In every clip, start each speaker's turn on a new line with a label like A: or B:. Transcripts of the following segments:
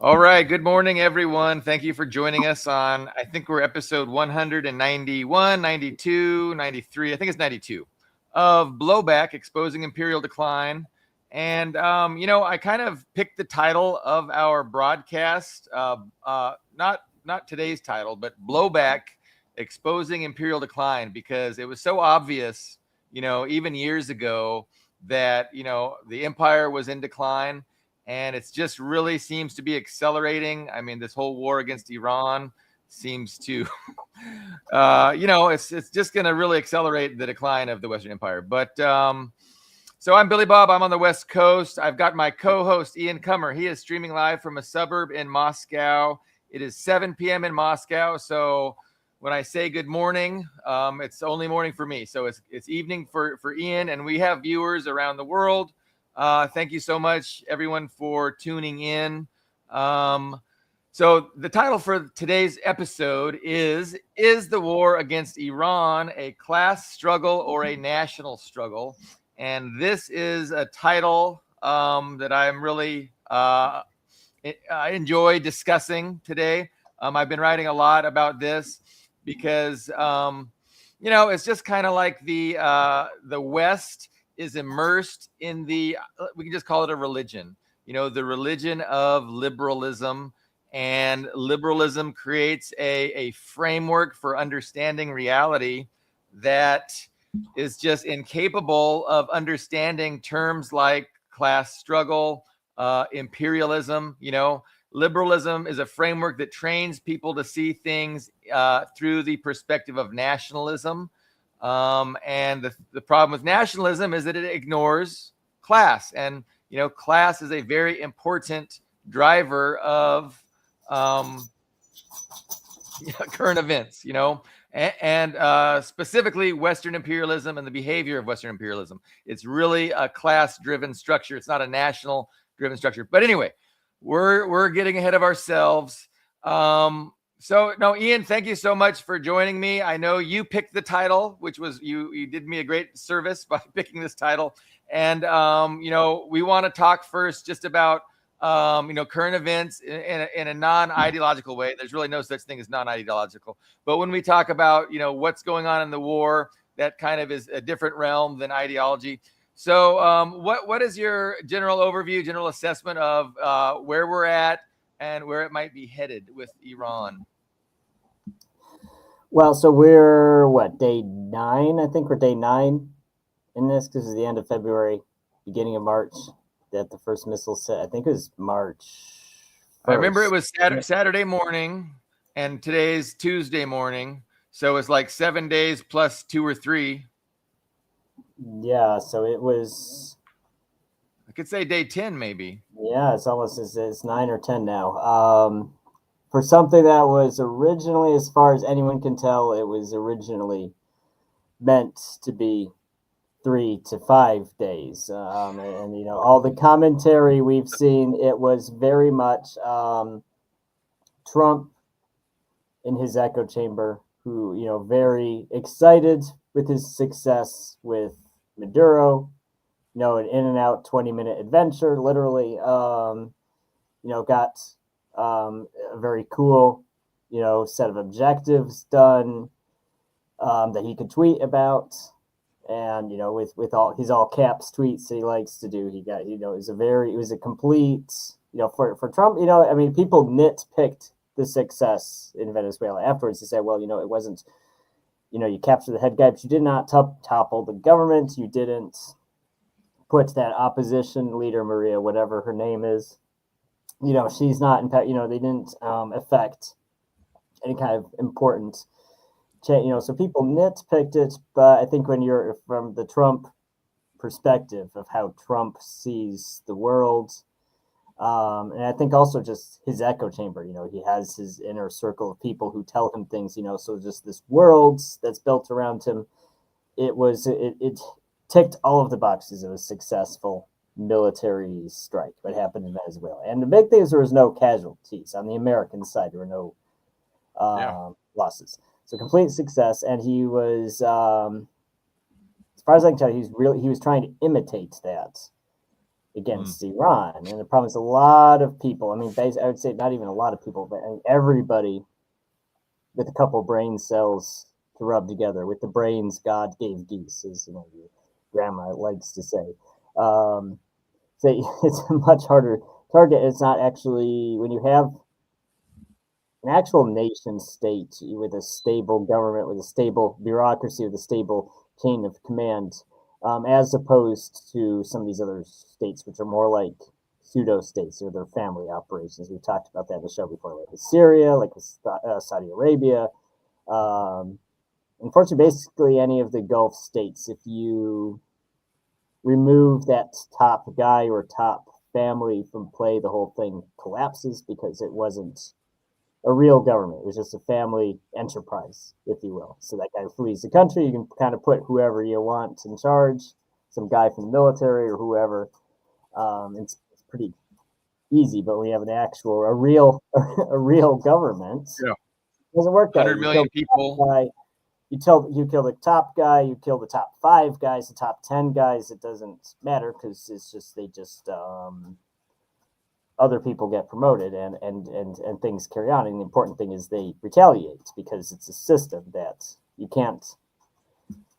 A: All right. Good morning, everyone. Thank you for joining us on, I think we're episode 191, 92, 93. I think it's 92 of Blowback Exposing Imperial Decline. And, I kind of picked the title of our broadcast, not today's title, but Blowback Exposing Imperial Decline, because it was so obvious, even years ago that, the empire was in decline, and it's just really seems to be accelerating. I mean, this whole war against Iran seems to, it's just going to really accelerate the decline of the Western Empire. But so I'm Billy Bob. I'm on the West Coast. I've got my co-host Ian Cummer. He is streaming live from a suburb in Moscow. It is 7 p.m. in Moscow. So when I say good morning, it's only morning for me. So it's evening for Ian, and we have viewers around the world. Thank you so much, everyone, for tuning in. So the title for today's episode is the war against Iran a class struggle or a national struggle? And this is a title that I'm really enjoy discussing today. I've been writing a lot about this because, it's just kind of like the West is immersed in we can just call it a religion, the religion of liberalism. And liberalism creates a framework for understanding reality that is just incapable of understanding terms like class struggle, imperialism. Liberalism is a framework that trains people to see things through the perspective of nationalism. And the problem with nationalism is that it ignores class. And, class is a very important driver of current events, and specifically Western imperialism and the behavior of Western imperialism. It's really a class-driven structure. It's not a national-driven structure. But anyway, we're getting ahead of ourselves. So no, Ian, thank you so much for joining me. I know you picked the title, which was you did me a great service by picking this title. And we want to talk first just about current events in a non-ideological way. There's really no such thing as non-ideological. But when we talk about what's going on in the war, that kind of is a different realm than ideology. So what is your general overview, general assessment of where we're at and where it might be headed with Iran?
B: Well, so we're day 9? I think we're day 9 in this because it's the end of February, beginning of March that the first missile set. I think it was March 1st.
A: I remember it was Saturday morning, and today's Tuesday morning. So it's like 7 days plus 2 or 3.
B: Yeah, so it was.
A: I could say day 10, maybe.
B: Yeah, it's 9 or 10 now. For something that was originally, as far as anyone can tell, it was originally meant to be 3 to 5 days. And all the commentary we've seen, it was very much Trump in his echo chamber, who, very excited with his success with Maduro, an in and out 20-minute adventure, literally, got a very cool, set of objectives done that he could tweet about. And, with all his all caps tweets that he likes to do, he got, it was a complete, for Trump, people nitpicked the success in Venezuela afterwards. They said, well, it wasn't, you captured the head guy, but you did not topple the government. You didn't put that opposition leader, Maria, whatever her name is, she's not, in fact, they didn't affect any kind of important change, so people nitpicked it. But I think when you're from the Trump perspective of how Trump sees the world, and I think also just his echo chamber, he has his inner circle of people who tell him things, so just this world that's built around him, it ticked all of the boxes of a successful military strike, what happened in Venezuela. And the big thing is there was no casualties on the American side. There were no losses. So complete success. And he was, as far as I can tell, he was trying to imitate that against Iran. And the problem is a lot of people, I mean, I would say not even a lot of people, but everybody with a couple brain cells to rub together. With the brains God gave geese, as your grandma likes to say. So it's a much harder target. It's not actually, when you have an actual nation state with a stable government, with a stable bureaucracy, with a stable chain of command, as opposed to some of these other states, which are more like pseudo states or their family operations. We've talked about that in the show before, like with Syria, like with Saudi Arabia. Unfortunately, basically any of the Gulf states, if you remove that top guy or top family from play, the whole thing collapses because it wasn't a real government. It was just a family enterprise, if you will. So that guy flees the country. You can kind of put whoever you want in charge, some guy from the military or whoever. It's pretty easy. But when you have a real government,
A: Yeah.
B: it doesn't work that way.
A: 100 million people.
B: You kill the top guy, you kill the top 5 guys, the top 10 guys. It doesn't matter because it's just other people get promoted and things carry on. And the important thing is they retaliate because it's a system that you can't.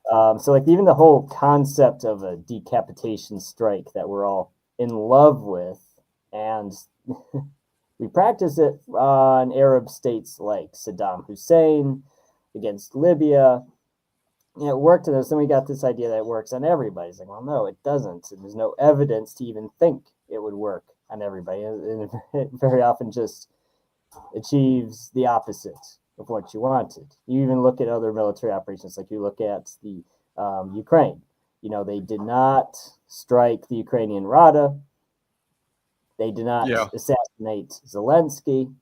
B: So like even the whole concept of a decapitation strike that we're all in love with, and we practice it on Arab states like Saddam Hussein against Libya. It worked in us, and we got this idea that it works on everybody. It's like, well, no, it doesn't. And there's no evidence to even think it would work on everybody. And it very often just achieves the opposite of what you wanted. You even look at other military operations, like you look at the Ukraine. They did not strike the Ukrainian Rada. They did not assassinate Zelensky,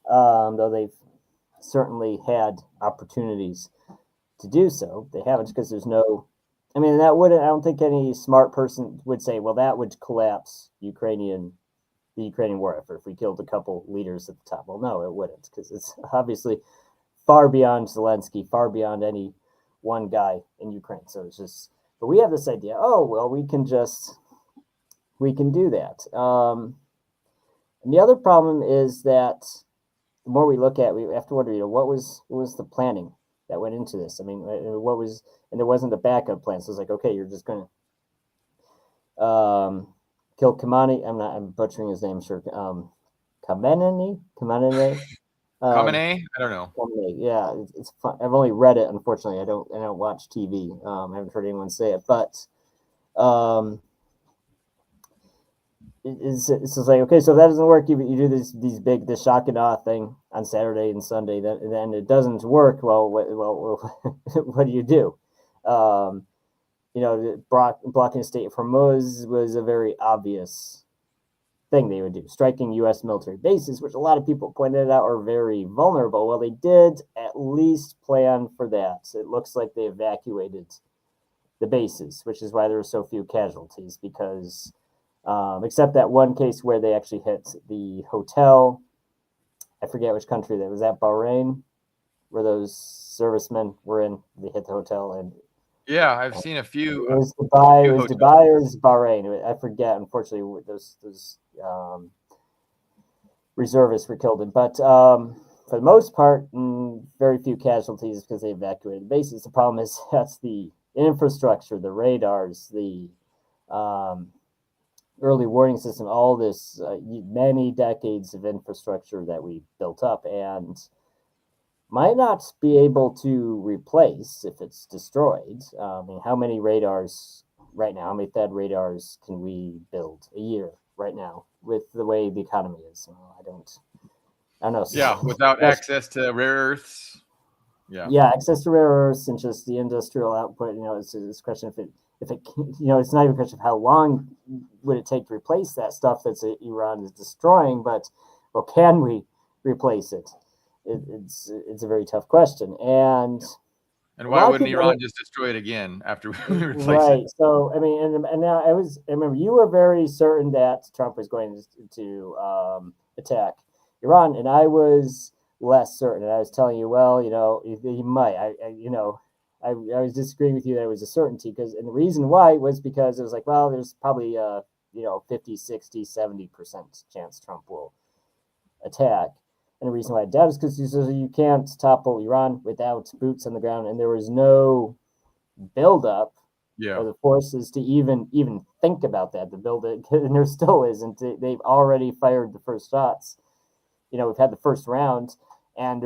B: though they've certainly had opportunities to do so. They haven't because there's no. I mean, I don't think any smart person would say, well, that would collapse the Ukrainian war effort if we killed a couple leaders at the top. Well, no, it wouldn't, because it's obviously far beyond Zelensky, far beyond any one guy in Ukraine. So it's just, but we have this idea, oh, well, we can do that. And the other problem is that the more we look at it, we have to wonder, what was the planning that went into this? I mean, and there wasn't a backup plan. So it's like, okay, you're just going to kill Khamenei. I'm butchering his name, sure. Khamenei?
A: Khamenei? I don't know.
B: Khamenei, yeah, it's fun. I've only read it, unfortunately. I don't watch TV. I haven't heard anyone say it, but it's like, okay, so if that doesn't work, you do this shock and awe thing on Saturday and Sunday, then it doesn't work. Well, what do you do? Blocking the state of Hormuz was a very obvious thing they would do. Striking U.S. military bases, which a lot of people pointed out are very vulnerable. Well, they did at least plan for that. So it looks like they evacuated the bases, which is why there were so few casualties, because except that one case where they actually hit the hotel. I forget which country that was, at Bahrain, where those servicemen were in. They hit the hotel, and
A: yeah, I've seen a few.
B: It was Dubai. It was Dubai or it was Bahrain. I forget. Unfortunately, those reservists were killed. But for the most part, very few casualties because they evacuated the bases. The problem is that's the infrastructure, the radars, the early warning system, all this many decades of infrastructure that we built up and might not be able to replace if it's destroyed. I mean, how many radars right now, how many Fed radars can we build a year right now with the way the economy is? I don't know.
A: Yeah, without access to rare earths.
B: Yeah, access to rare earths and just the industrial output. It's a question if it it's not even a question of how long would it take to replace that stuff that's Iran is destroying, but well, can we replace it? It's a very tough question, and
A: why wouldn't Iran just destroy it again after we replace
B: right.
A: it?
B: So I mean, and now I remember you were very certain that Trump was going to attack Iran, and I was less certain. And I was telling you, well, he might. I was disagreeing with you that it was a certainty, and the reason why was because it was like, well, there's probably 50, 60, 70% chance Trump will attack. And the reason why I doubt is because he says you can't topple Iran without boots on the ground, and there was no buildup of the forces to even think about that, to build it, and there still isn't. They've already fired the first shots. We've had the first round, and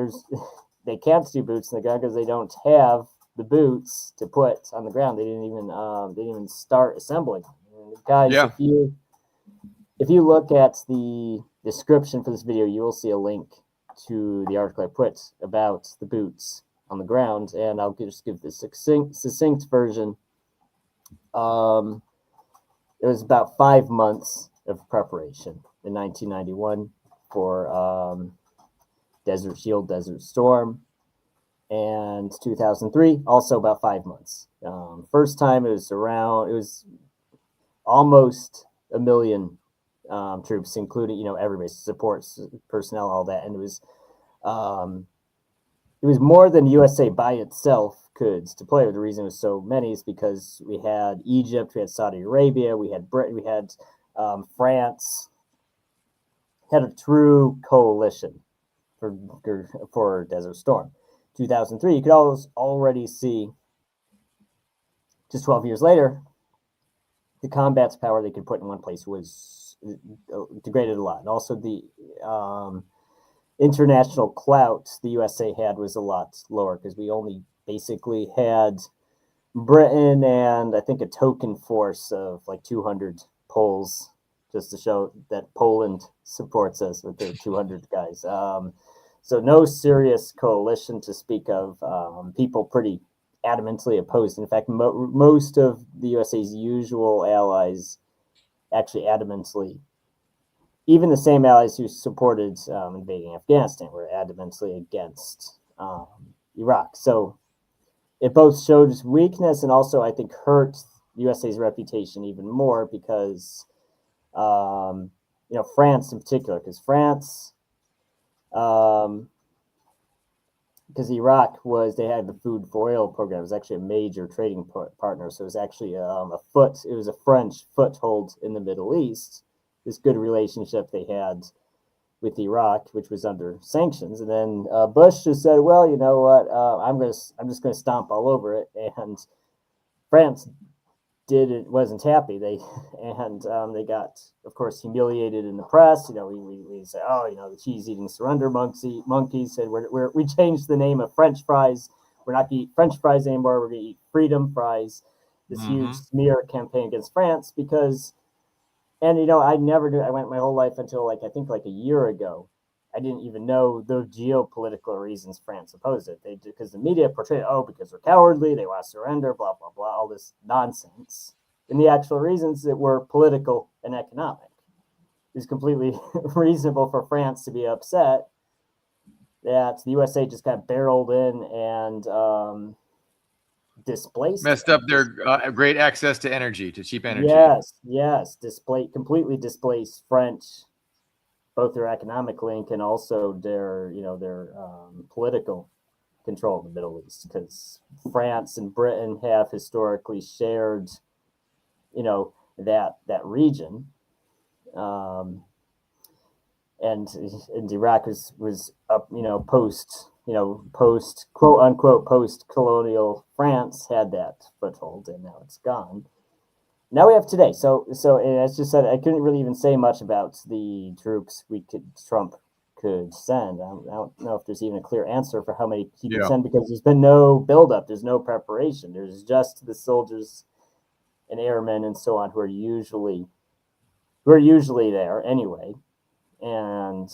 B: they can't do boots in the ground because they don't have the boots to put on the ground. They didn't even start assembling. Guys, if you look at the description for this video, you will see a link to the article I put about the boots on the ground, and I'll just give the succinct version. It was about 5 months of preparation in 1991 for Desert Shield, Desert Storm, and 2003, also about 5 months. First time it was almost 1 million troops, including everybody, support personnel, all that, and it was more than USA by itself could deploy. The reason it was so many is because we had Egypt, we had Saudi Arabia, we had Britain, we had France. Had a true coalition for Desert Storm. 2003, you could already see, just 12 years later, the combat's power they could put in one place was degraded a lot. And also the international clout the USA had was a lot lower because we only basically had Britain and I think a token force of like 200 Poles, just to show that Poland supports us with their 200 guys. So no serious coalition to speak of. People pretty adamantly opposed. In fact, most of the USA's usual allies actually adamantly, even the same allies who supported invading Afghanistan, were adamantly against Iraq. So it both showed weakness and also, I think, hurt USA's reputation even more because, France in particular, because because Iraq they had the food for oil program. It was actually a major trading partner. So it was actually it was a French foothold in the Middle East, this good relationship they had with Iraq, which was under sanctions. And then Bush just said, well, you know what, I'm just going to stomp all over it. And France wasn't happy. They got, of course, humiliated in the press. We say, the cheese-eating surrender monkeys said we changed the name of French fries. We're not going to eat French fries anymore. We're going to eat freedom fries. This huge smear campaign against France because, and I never knew. I went my whole life until I think a year ago. I didn't even know the geopolitical reasons France opposed it. Because the media portrayed, because they're cowardly, they want to surrender, blah, blah, blah, all this nonsense. And the actual reasons that were political and economic. It was completely reasonable for France to be upset that the USA just got barreled in and displaced.
A: Messed up their great access to energy, to cheap energy.
B: Yes. Completely displaced French, both their economic link and also their political control of the Middle East, because France and Britain have historically shared, that region, and Iraq was up, post quote unquote post colonial France had that foothold, and now it's gone. Now we have today. So as just said, I couldn't really even say much about the troops Trump could send. I don't know if there's even a clear answer for how many he could send, because there's been no buildup. There's no preparation. There's just the soldiers and airmen and so on who are usually there anyway, and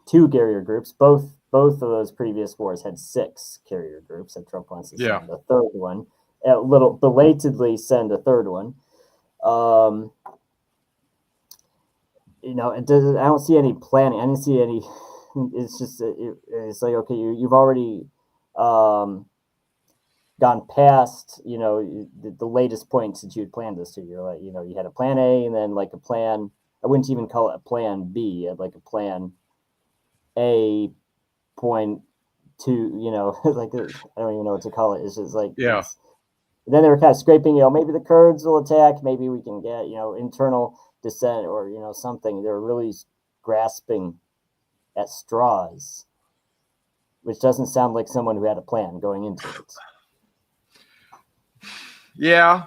B: 2 carrier groups. Both of those previous wars had 6 carrier groups, and Trump wants to send a third one. A little belatedly send a third one. It doesn't. I don't see any planning. I didn't see any. It's just it's like, okay, you've already gone past the latest points that you had planned this to. You're like, you had a plan A and then like a plan. I wouldn't even call it a plan B. Like a plan A point two. Like I don't even know what to call it. It's just like then they were kind of scraping, maybe the Kurds will attack, maybe we can get, internal dissent or, something. They're really grasping at straws, which doesn't sound like someone who had a plan going into it.
A: Yeah.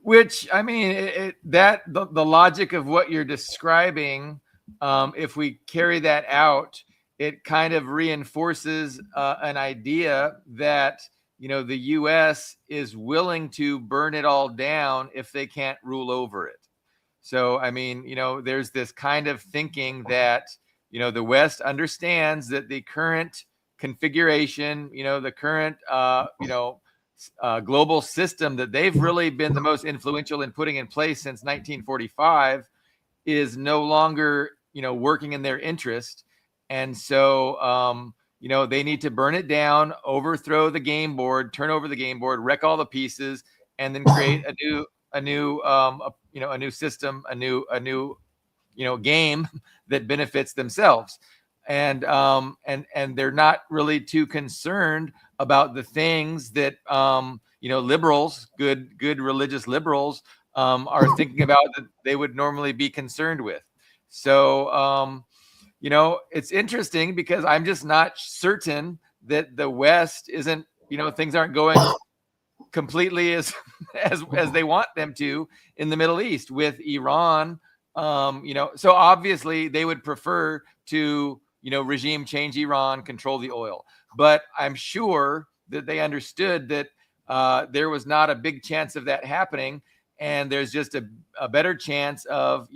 A: Which, I mean, the logic of what you're describing, if we carry that out, it kind of reinforces an idea that, the U.S. is willing to burn it all down if they can't rule over it. So, I mean, there's this kind of thinking that, the West understands that the current configuration, the current, global system that they've really been the most influential in putting in place since 1945 is no longer, working in their interest. And so, they need to burn it down, overthrow the game board, turn over the game board, wreck all the pieces, and then create a new system, a new game that benefits themselves. And they're not really too concerned about the things that liberals, good religious liberals, are thinking about that they would normally be concerned with. So it's interesting because I'm just not certain that the West isn't, things aren't going completely as they want them to in the Middle East with Iran. So obviously they would prefer to, regime change Iran, control the oil. But I'm sure that they understood that there was not a big chance of that happening. And there's just a better chance of,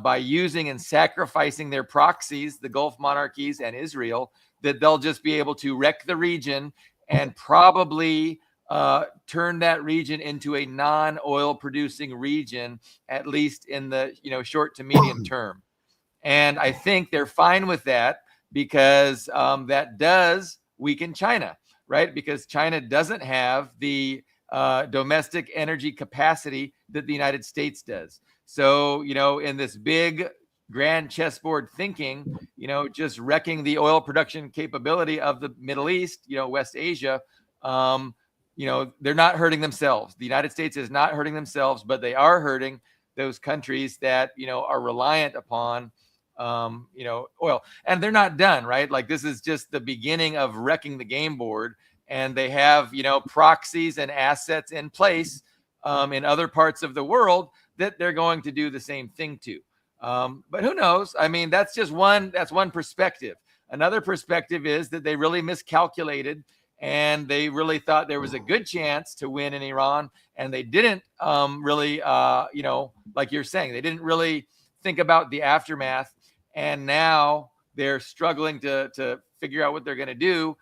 A: by using and sacrificing their proxies, the Gulf monarchies and Israel, that they'll just be able to wreck the region and probably turn that region into a non-oil producing region, at least in the short to medium term. And I think they're fine with that because that does weaken China, right? Because China doesn't have the domestic energy capacity that the United States does. So, in this big grand chessboard thinking, just wrecking the oil production capability of the Middle East, West Asia, they're not hurting themselves. The United States is not hurting themselves, but they are hurting those countries that, are reliant upon, oil. And they're not done, right? Like this is just the beginning of wrecking the game board. And they have, proxies and assets in place in other parts of the world that they're going to do the same thing to. But who knows? I mean, that's one perspective. Another perspective is that they really miscalculated and they really thought there was a good chance to win in Iran. And they didn't really, like you're saying, they didn't really think about the aftermath. And now they're struggling to figure out what they're going to do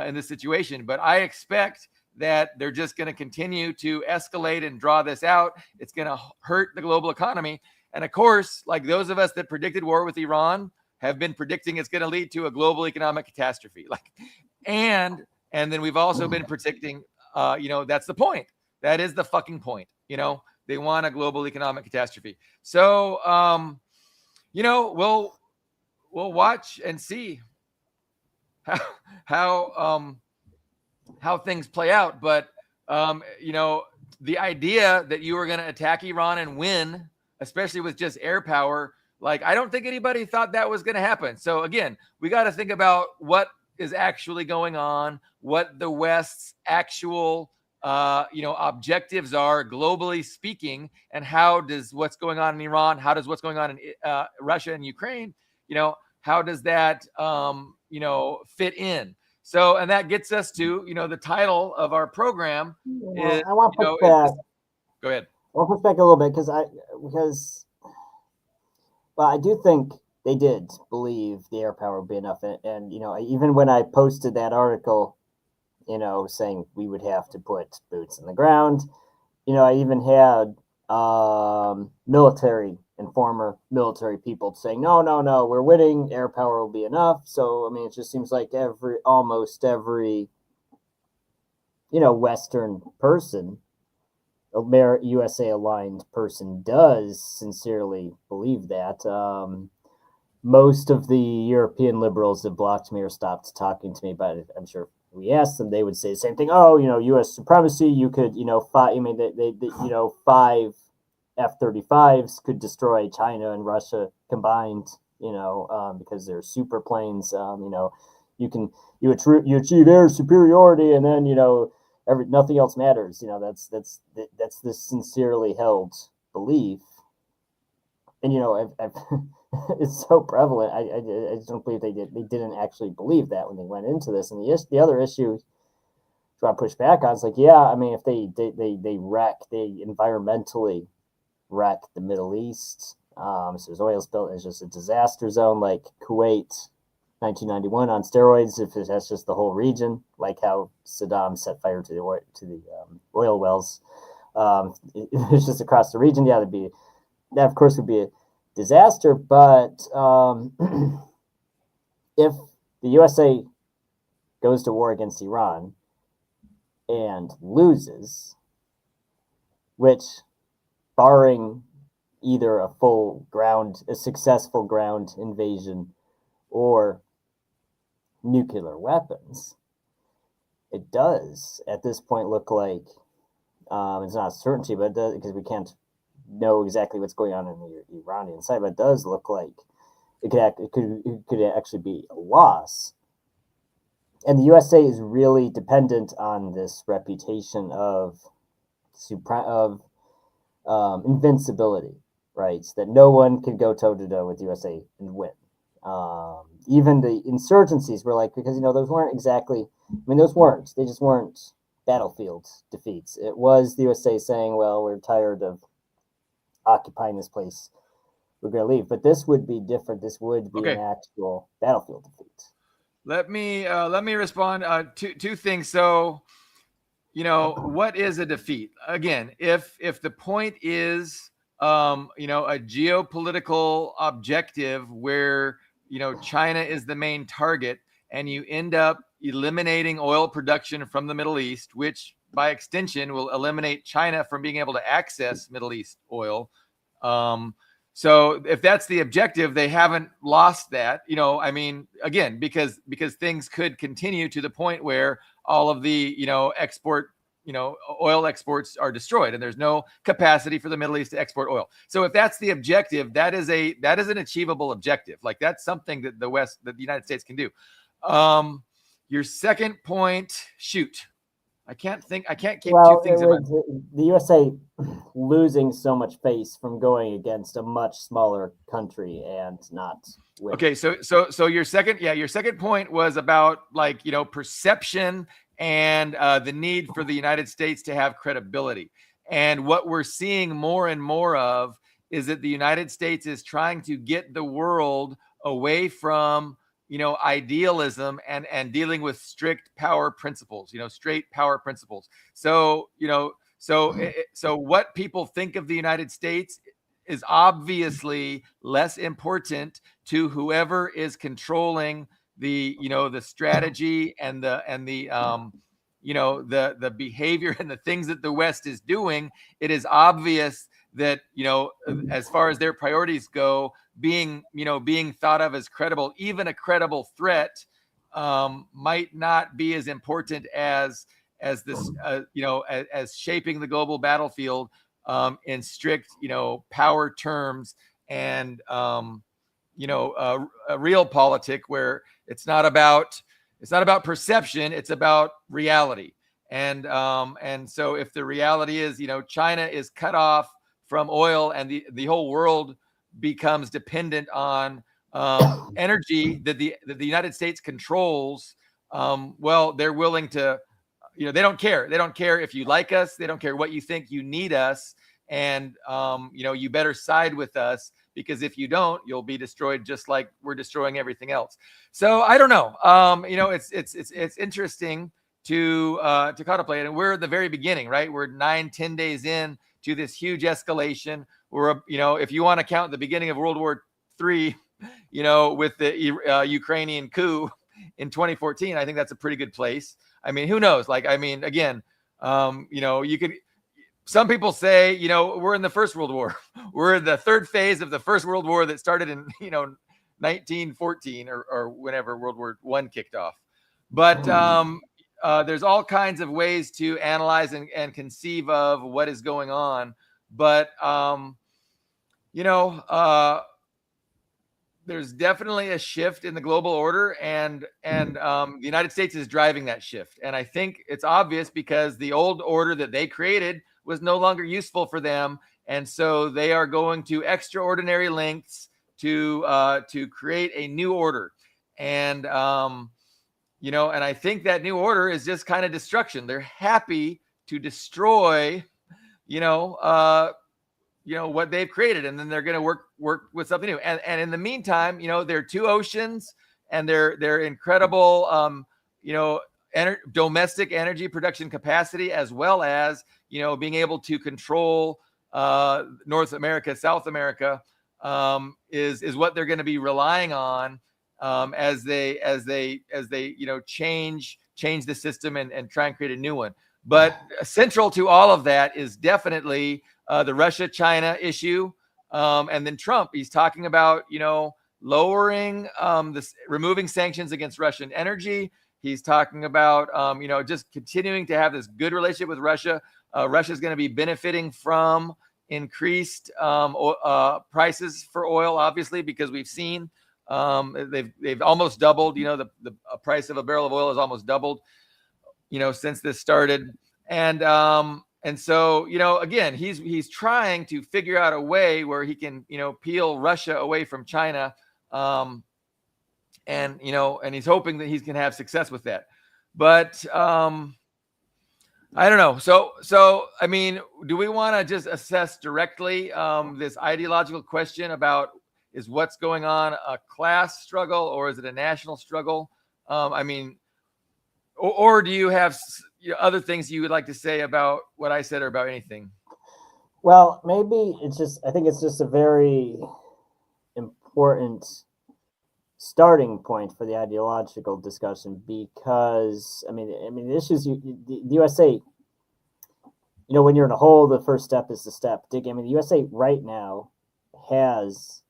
A: in this situation. But I expect that they're just going to continue to escalate and draw this out. It's going to hurt the global economy. And of course, like those of us that predicted war with Iran have been predicting it's going to lead to a global economic catastrophe. And then we've also been predicting, that's the point. That is the fucking point. They want a global economic catastrophe. So, we'll watch and see how things play out. But, the idea that you were going to attack Iran and win, especially with just air power, I don't think anybody thought that was going to happen. So again, we got to think about what is actually going on, what the West's actual, objectives are globally speaking, and how does what's going on in Iran, how does what's going on in Russia and Ukraine, how does that, fit in? So, and that gets us to, the title of our program is,
B: I want to push back.
A: Go ahead.
B: I want to push back a little bit well, I do think they did believe the air power would be enough. And even when I posted that article, saying we would have to put boots in the ground, I even had military and former military people saying, no, we're winning, air power will be enough. So, I mean, it just seems like almost every, Western person, USA aligned person does sincerely believe that. most of the European liberals that blocked me or stopped talking to me about it, I'm sure if we asked them, they would say the same thing. Oh, U.S. supremacy. You could, five. I mean, five F-35s could destroy China and Russia combined. Because they're super planes. You achieve air superiority, and then nothing else matters. That's this sincerely held belief, and I've it's so prevalent. I just don't believe they didn't actually believe that when they went into this. And the other issue to push back on is like, yeah, I mean, if they environmentally wreck the Middle East, so there's oil spill, it's just a disaster zone like Kuwait, 1991 on steroids. If that's just the whole region, like how Saddam set fire to the oil wells, it's just across the region. Yeah, that of course would be a disaster. But if the USA goes to war against Iran and loses, which, barring either a successful ground invasion or nuclear weapons, it does at this point look like it's not a certainty, but it does, because we can't know exactly what's going on in the Iranian side, but it does look like it could actually be a loss. And the USA is really dependent on this reputation of invincibility, right? That no one can go toe to toe with the USA and win. Even the insurgencies were like, because those weren't exactly. I mean, they just weren't battlefield defeats. It was the USA saying, "Well, we're tired of occupying this place. We're going to leave." But this would be different. This would be an actual battlefield defeat.
A: Let me respond. Two things. So, what is a defeat? Again, if the point is, a geopolitical objective where China is the main target, and you end up eliminating oil production from the Middle East, which by extension will eliminate China from being able to access Middle East oil. So if that's the objective, they haven't lost that. I mean, again, because things could continue to the point where all of the oil exports are destroyed, and there's no capacity for the Middle East to export oil. So if that's the objective, that is an achievable objective. Like, that's something that the United States can do. Your second point, shoot. I can't keep two things in mind.
B: The USA losing so much face from going against a much smaller country and not winning.
A: Okay, so your second point was about, like, perception and the need for the United States to have credibility. And what we're seeing more and more of is that the United States is trying to get the world away from idealism and dealing with strict power principles, straight power principles. So what people think of the United States is obviously less important to whoever is controlling the strategy and the behavior and the things that the West is doing. It is obvious that, as far as their priorities go, being thought of as credible, even a credible threat, might not be as important as this, as shaping the global battlefield in strict, power terms, and a real politic where it's not about perception, it's about reality. And so if the reality is, China is cut off from oil, and the whole world becomes dependent on energy that the United States controls, well, they're willing to, they don't care. They don't care if you like us. They don't care what you think. You need us, and you better side with us, because if you don't, you'll be destroyed, just like we're destroying everything else. So I don't know. It's interesting to contemplate, and we're at the very beginning, right? We're 9-10 days in to this huge escalation. We're, if you want to count the beginning of World War III, with the Ukrainian coup in 2014, I think that's a pretty good place. I mean, who knows? Like, I mean, again, you could. Some people say, we're in the First World War. We're in the third phase of the First World War that started in, 1914 or whenever World War I kicked off. But there's all kinds of ways to analyze and conceive of what is going on. But you know, there's definitely a shift in the global order, and the United States is driving that shift. And I think it's obvious because the old order that they created was no longer useful for them, and so they are going to extraordinary lengths to create a new order. And you know, and I think that new order is just kind of destruction. They're happy to destroy, you know, what they've created, and then they're going to work with something new. And in the meantime, you know, there are two oceans, and they're incredible, you know, domestic energy production capacity, as well as, you know, being able to control North America, South America, is what they're going to be relying on as they you know, change the system and try and create a new one. But central to all of that is definitely the Russia-China issue, and then Trump. He's talking about, you know, lowering removing sanctions against Russian energy. He's talking about you know, just continuing to have this good relationship with Russia. Russia's going to be benefiting from increased prices for oil, obviously, because we've seen they've almost doubled. You know, the price of a barrel of oil has almost doubled, you know, since this started. And so, you know, again, he's trying to figure out a way where he can, you know, peel Russia away from China, and you know, and he's hoping that he can have success with that. But I don't know. So I mean, do we want to just assess directly this ideological question about, is what's going on a class struggle, or is it a national struggle? I mean, or do you have other things you would like to say about what I said, or about anything?
B: Well, maybe it's just, I think it's just a very important starting point for the ideological discussion, because I mean the issues the USA, you know, when you're in a hole, the first step is to step dig. I mean, the USA right now has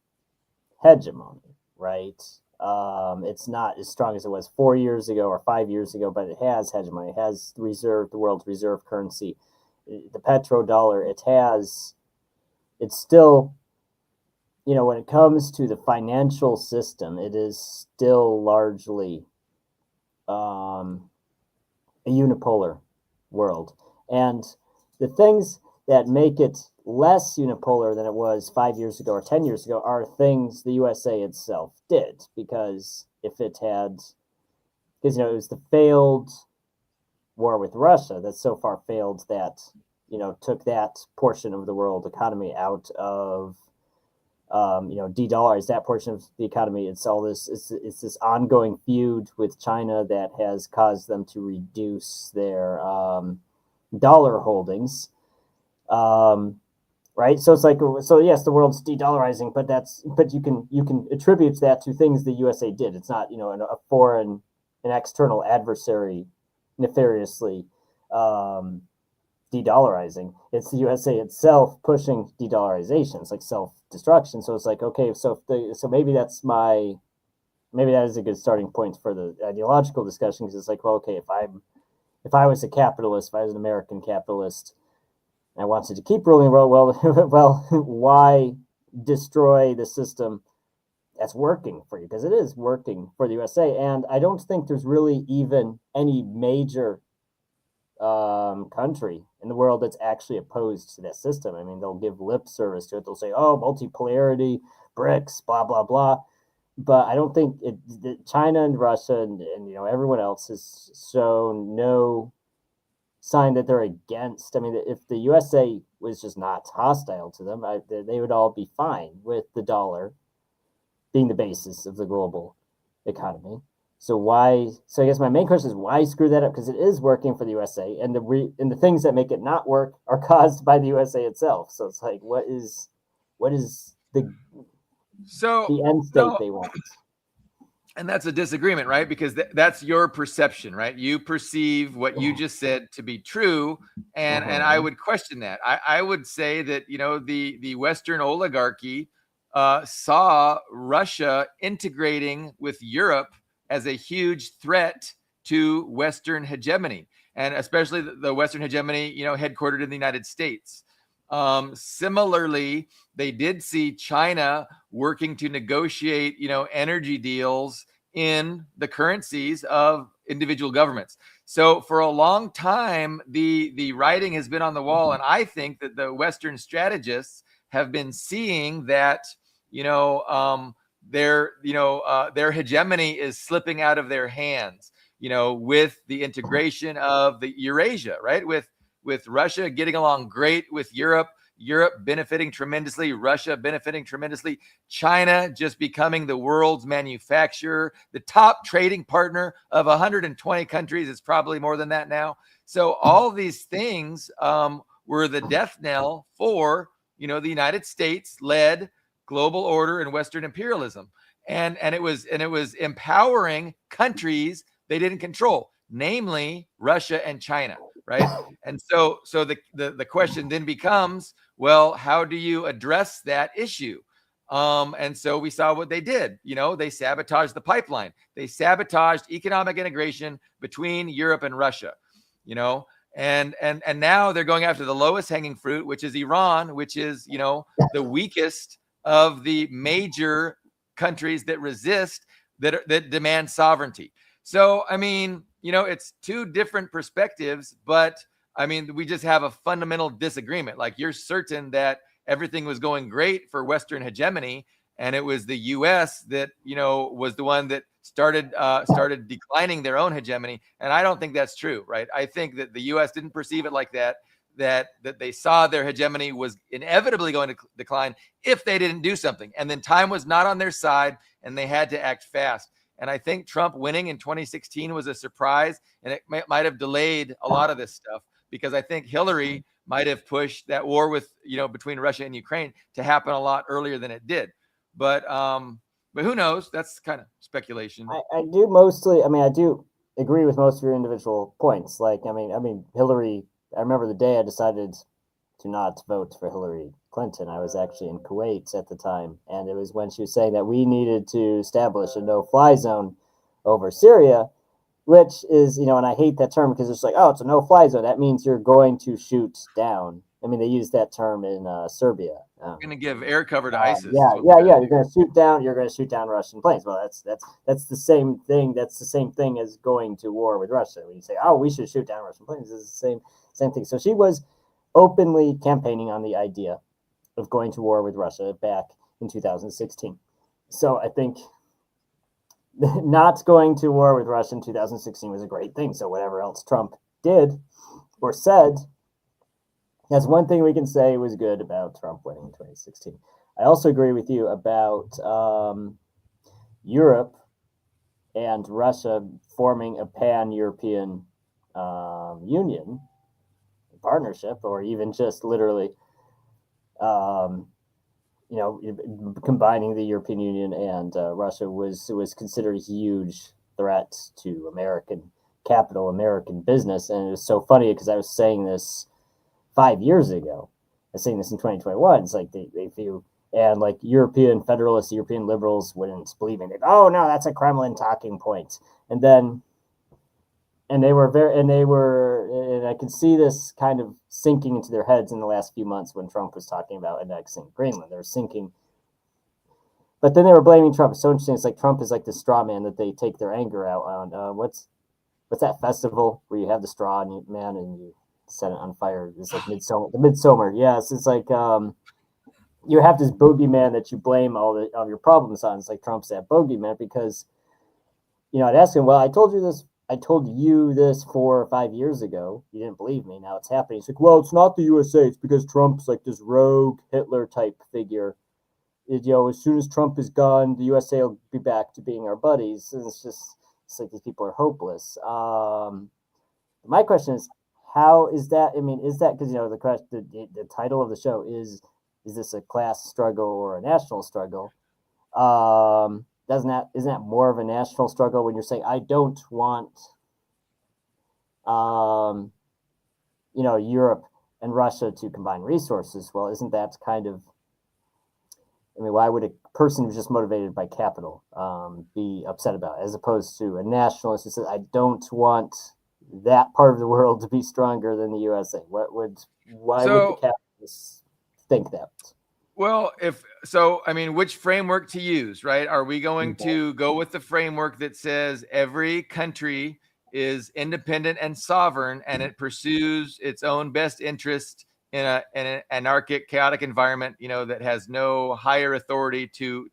B: hegemony, right? It's not as strong as it was 4 years ago or 5 years ago, but it has hegemony. It has the world's reserve currency, the petrodollar. It's still, you know, when it comes to the financial system, it is still largely a unipolar world. And the things that make it less unipolar than it was 5 years ago or 10 years ago are things the USA itself did. Because if it had, because, you know, it was the failed war with Russia that so far failed that, you know, took that portion of the world economy out of, you know, de-dollarized that portion of the economy. It's all this, it's this ongoing feud with China that has caused them to reduce their dollar holdings. Right, so it's like, so yes, the world's de-dollarizing, but you can attribute that to things the USA did. It's not, you know, a foreign, an external adversary nefariously de-dollarizing. It's the USA itself pushing de-dollarization. It's like self-destruction. So it's like, okay, so maybe that is a good starting point for the ideological discussion, because it's like, well, okay, if I was a capitalist, if I was an American capitalist, and I wanted to keep ruling the world, well, why destroy the system that's working for you? Because it is working for the USA. And I don't think there's really even any major country in the world that's actually opposed to that system. I mean, they'll give lip service to it. They'll say, oh, multipolarity, BRICS, blah, blah, blah. But I don't think China and Russia and, you know, everyone else has shown no sign that they're against. I mean, if the USA was just not hostile to them, they would all be fine with the dollar being the basis of the global economy. So I guess my main question is, why screw that up? Because it is working for the USA, and the things that make it not work are caused by the USA itself. So it's like, what is the end state they want?
A: And that's a disagreement, right? Because that's your perception, right? You perceive what you just said to be true, and I would question that. I would say that, you know, the Western oligarchy saw Russia integrating with Europe as a huge threat to Western hegemony, and especially the Western hegemony, headquartered in the United States. Similarly, they did see China working to negotiate, energy deals in the currencies of individual governments. So for a long time, the writing has been on the wall, and I think that the Western strategists have been seeing that, their hegemony is slipping out of their hands, with the integration of the Eurasia, right? With Russia getting along great with Europe, Europe benefiting tremendously, Russia benefiting tremendously, China just becoming the world's manufacturer, the top trading partner of 120 countries. It's probably more than that now. So all these things were the death knell for, the United States led global order and Western imperialism. And it was empowering countries they didn't control, namely Russia and China, right? And so the question then becomes, well, how do you address that issue? And so we saw what they did. They sabotaged the pipeline. They sabotaged economic integration between Europe and Russia, and now they're going after the lowest hanging fruit, which is Iran, which is, the weakest of the major countries that resist, that demand sovereignty. So, I mean, it's two different perspectives, but I mean, we just have a fundamental disagreement. Like, you're certain that everything was going great for Western hegemony, and it was the U.S. that, was the one that started declining their own hegemony. And I don't think that's true, right? I think that the U.S. didn't perceive it like that, that they saw their hegemony was inevitably going to decline if they didn't do something. And then time was not on their side, and they had to act fast. And I think Trump winning in 2016 was a surprise, and it might have delayed a lot of this stuff, because I think Hillary might have pushed that war with, between Russia and Ukraine to happen a lot earlier than it did. But who knows? That's kind of speculation.
B: I do agree with most of your individual points. Like, I mean, Hillary, I remember the day I decided to not vote for Hillary Clinton. I was actually in Kuwait at the time, and it was when she was saying that we needed to establish a no-fly zone over Syria, which is, and I hate that term because it's like, oh, it's a no-fly zone. That means you're going to shoot down. I mean, they use that term in Serbia.
A: You're going to give air cover to ISIS.
B: Yeah. You're going to shoot down. You're going to shoot down Russian planes. Well, that's the same thing. That's the same thing as going to war with Russia. When you say, oh, we should shoot down Russian planes, it's the same thing. So she was openly campaigning on the idea of going to war with Russia back in 2016. So I think not going to war with Russia in 2016 was a great thing. So whatever else Trump did or said, that's one thing we can say was good about Trump winning in 2016. I also agree with you about Europe and Russia forming a pan-European union, partnership, or even just literally, combining the European Union and Russia was considered a huge threat to American capital, American business. And it was so funny because I was saying this 5 years ago. I was saying this in 2021. It's like they view, and like European federalists, European liberals wouldn't believe in it. Oh no, that's a Kremlin talking point. And I could see this kind of sinking into their heads in the last few months when Trump was talking about annexing Greenland. They were sinking. But then they were blaming Trump. It's so interesting. It's like Trump is like the straw man that they take their anger out on. What's that festival where you have the straw man and you set it on fire? It's like Midsummer. Yes, it's like you have this boogeyman that you blame all of your problems on. It's like Trump's that boogeyman because, I'd ask him, well, I told you this 4 or 5 years ago. You didn't believe me. Now it's happening. He's like, well, it's not the USA. It's because Trump's like this rogue Hitler type figure. As soon as Trump is gone, the USA will be back to being our buddies. And it's like these people are hopeless. My question is, how is that? I mean, is that because the title of the show is this a class struggle or a national struggle? Isn't that more of a national struggle when you're saying I don't want Europe and Russia to combine resources? Well, isn't that kind of I mean, why would a person who's just motivated by capital be upset about it, as opposed to a nationalist who says, I don't want that part of the world to be stronger than the USA? Why would the capitalists think that?
A: Well, I mean, which framework to use, right? Are we going to go with the framework that says every country is independent and sovereign, and it pursues its own best interest in an anarchic, chaotic environment, that has no higher authority to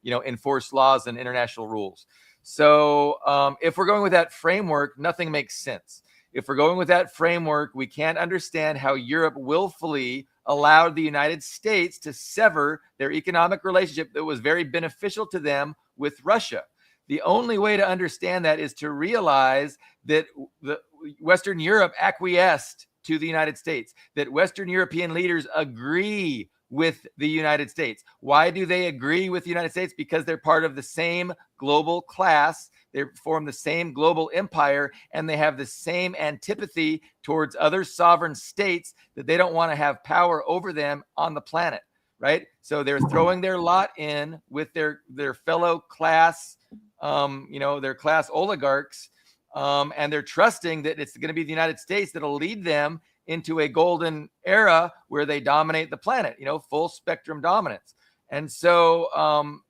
A: enforce laws and international rules? So, if we're going with that framework, nothing makes sense. If we're going with that framework, we can't understand how Europe willfully allowed the United States to sever their economic relationship that was very beneficial to them with Russia. The only way to understand that is to realize that the Western Europe acquiesced to the United States, that Western European leaders agree with the United States. Why do they agree with the United States? Because they're part of the same global class. They form the same global empire, and they have the same antipathy towards other sovereign states, that they don't want to have power over them on the planet, right? So they're throwing their lot in with their fellow class, their class oligarchs, and they're trusting that it's going to be the United States that'll lead them into a golden era where they dominate the planet, full spectrum dominance. And so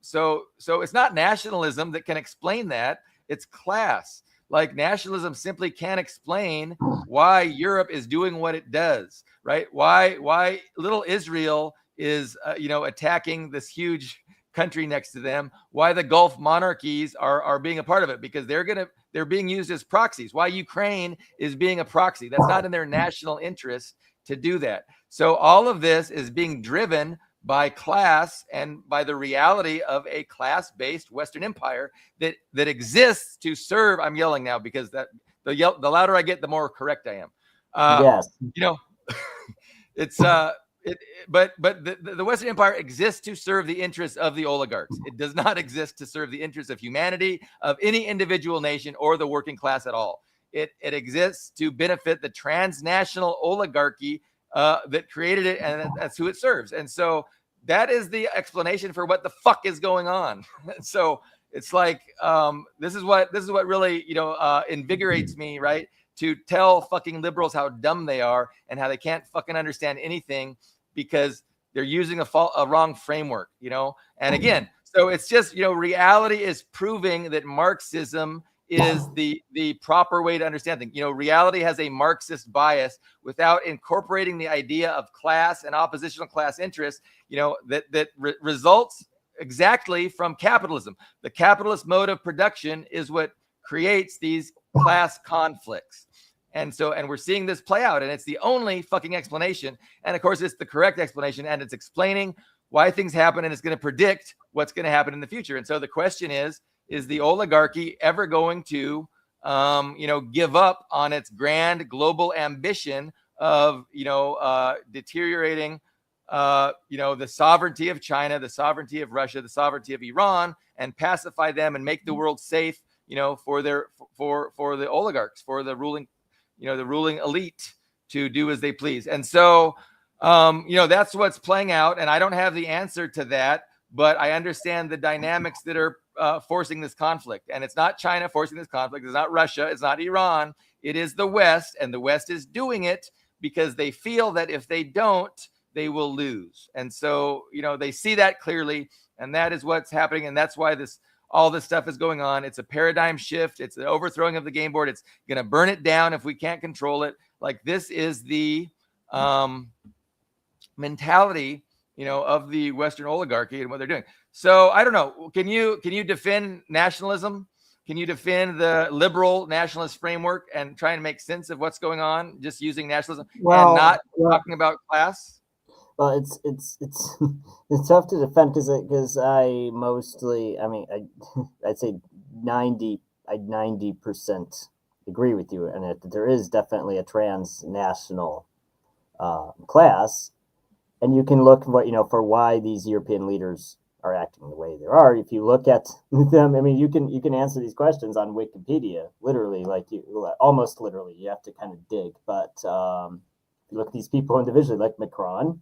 A: it's not nationalism that can explain that. It's class. Like, nationalism simply can't explain why Europe is doing what it does, right? Why little Israel is, attacking this huge country next to them. Why the Gulf monarchies are being a part of it, because they're being used as proxies. Why Ukraine is being a proxy. That's not in their national interest to do that. So all of this is being driven by class and by the reality of a class-based Western empire that exists to serve. I'm yelling now because the louder I get, the more correct I am.
B: Yes.
A: It's but the Western empire exists to serve the interests of the oligarchs. It does not exist to serve the interests of humanity, of any individual nation, or the working class at all. It exists to benefit the transnational oligarchy that created it, and that's who it serves. And so that is the explanation for what the fuck is going on. So it's like, this is what really invigorates me, right? To tell fucking liberals how dumb they are and how they can't fucking understand anything because they're using a wrong framework, And again, so it's just, reality is proving that Marxism is the proper way to understand things. Reality has a Marxist bias without incorporating the idea of class and oppositional class interests, that results exactly from capitalism. The capitalist mode of production is what creates these class conflicts. And we're seeing this play out, and it's the only fucking explanation. And of course, it's the correct explanation, and it's explaining why things happen, and it's going to predict what's going to happen in the future. And so the question is the oligarchy ever going to, give up on its grand global ambition of, deteriorating, the sovereignty of China, the sovereignty of Russia, the sovereignty of Iran, and pacify them and make the world safe, for the oligarchs, for the ruling elite to do as they please. And so, that's what's playing out. And I don't have the answer to that, but I understand the dynamics that are forcing this conflict. And it's not China forcing this conflict. It's not Russia. It's not Iran. It is the West. And the West is doing it because they feel that if they don't, they will lose. And so, they see that clearly. And that is what's happening. And that's why all this stuff is going on. It's a paradigm shift. It's the overthrowing of the game board. It's going to burn it down if we can't control it. Like, this is the mentality, of the Western oligarchy and what they're doing. So I don't know. Can you defend nationalism? Can you defend the liberal nationalist framework and try and make sense of what's going on just using nationalism and not talking about class?
B: Well, it's tough to defend because I'd say 90% agree with you in it that there is definitely a transnational class, and you can look for why these European leaders are acting the way they are. If you look at them, I mean, you can answer these questions on Wikipedia, literally, almost literally. You have to kind of dig, but if you look at these people individually, like Macron.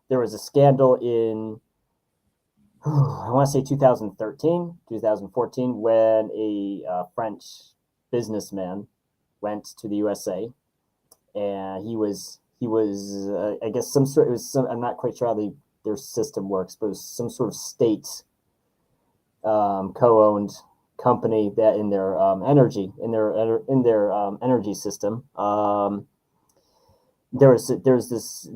B: there was a scandal in I want to say 2013, 2014, when a French businessman went to the USA, and he was I guess some sort. It was some. I'm not quite sure how their system works, but it was some sort of state co-owned company that in their energy system. There's this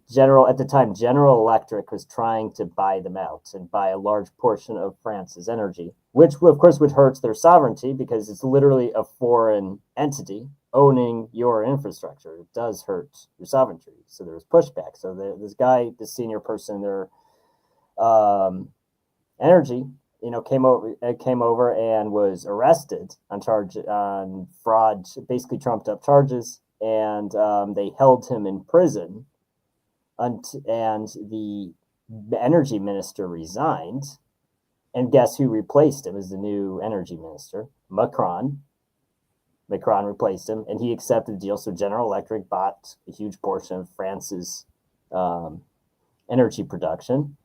B: general at the time. General Electric was trying to buy them out and buy a large portion of France's energy, which of course would hurt their sovereignty because it's literally a foreign entity owning your infrastructure. It does hurt your sovereignty. So there was pushback. So this senior person in their energy, came over and was arrested on fraud, basically trumped up charges, and they held him in prison. And the energy minister resigned, and guess who replaced him as the new energy minister? Macron. Macron replaced him, and he accepted the deal. So General Electric bought a huge portion of France's energy production.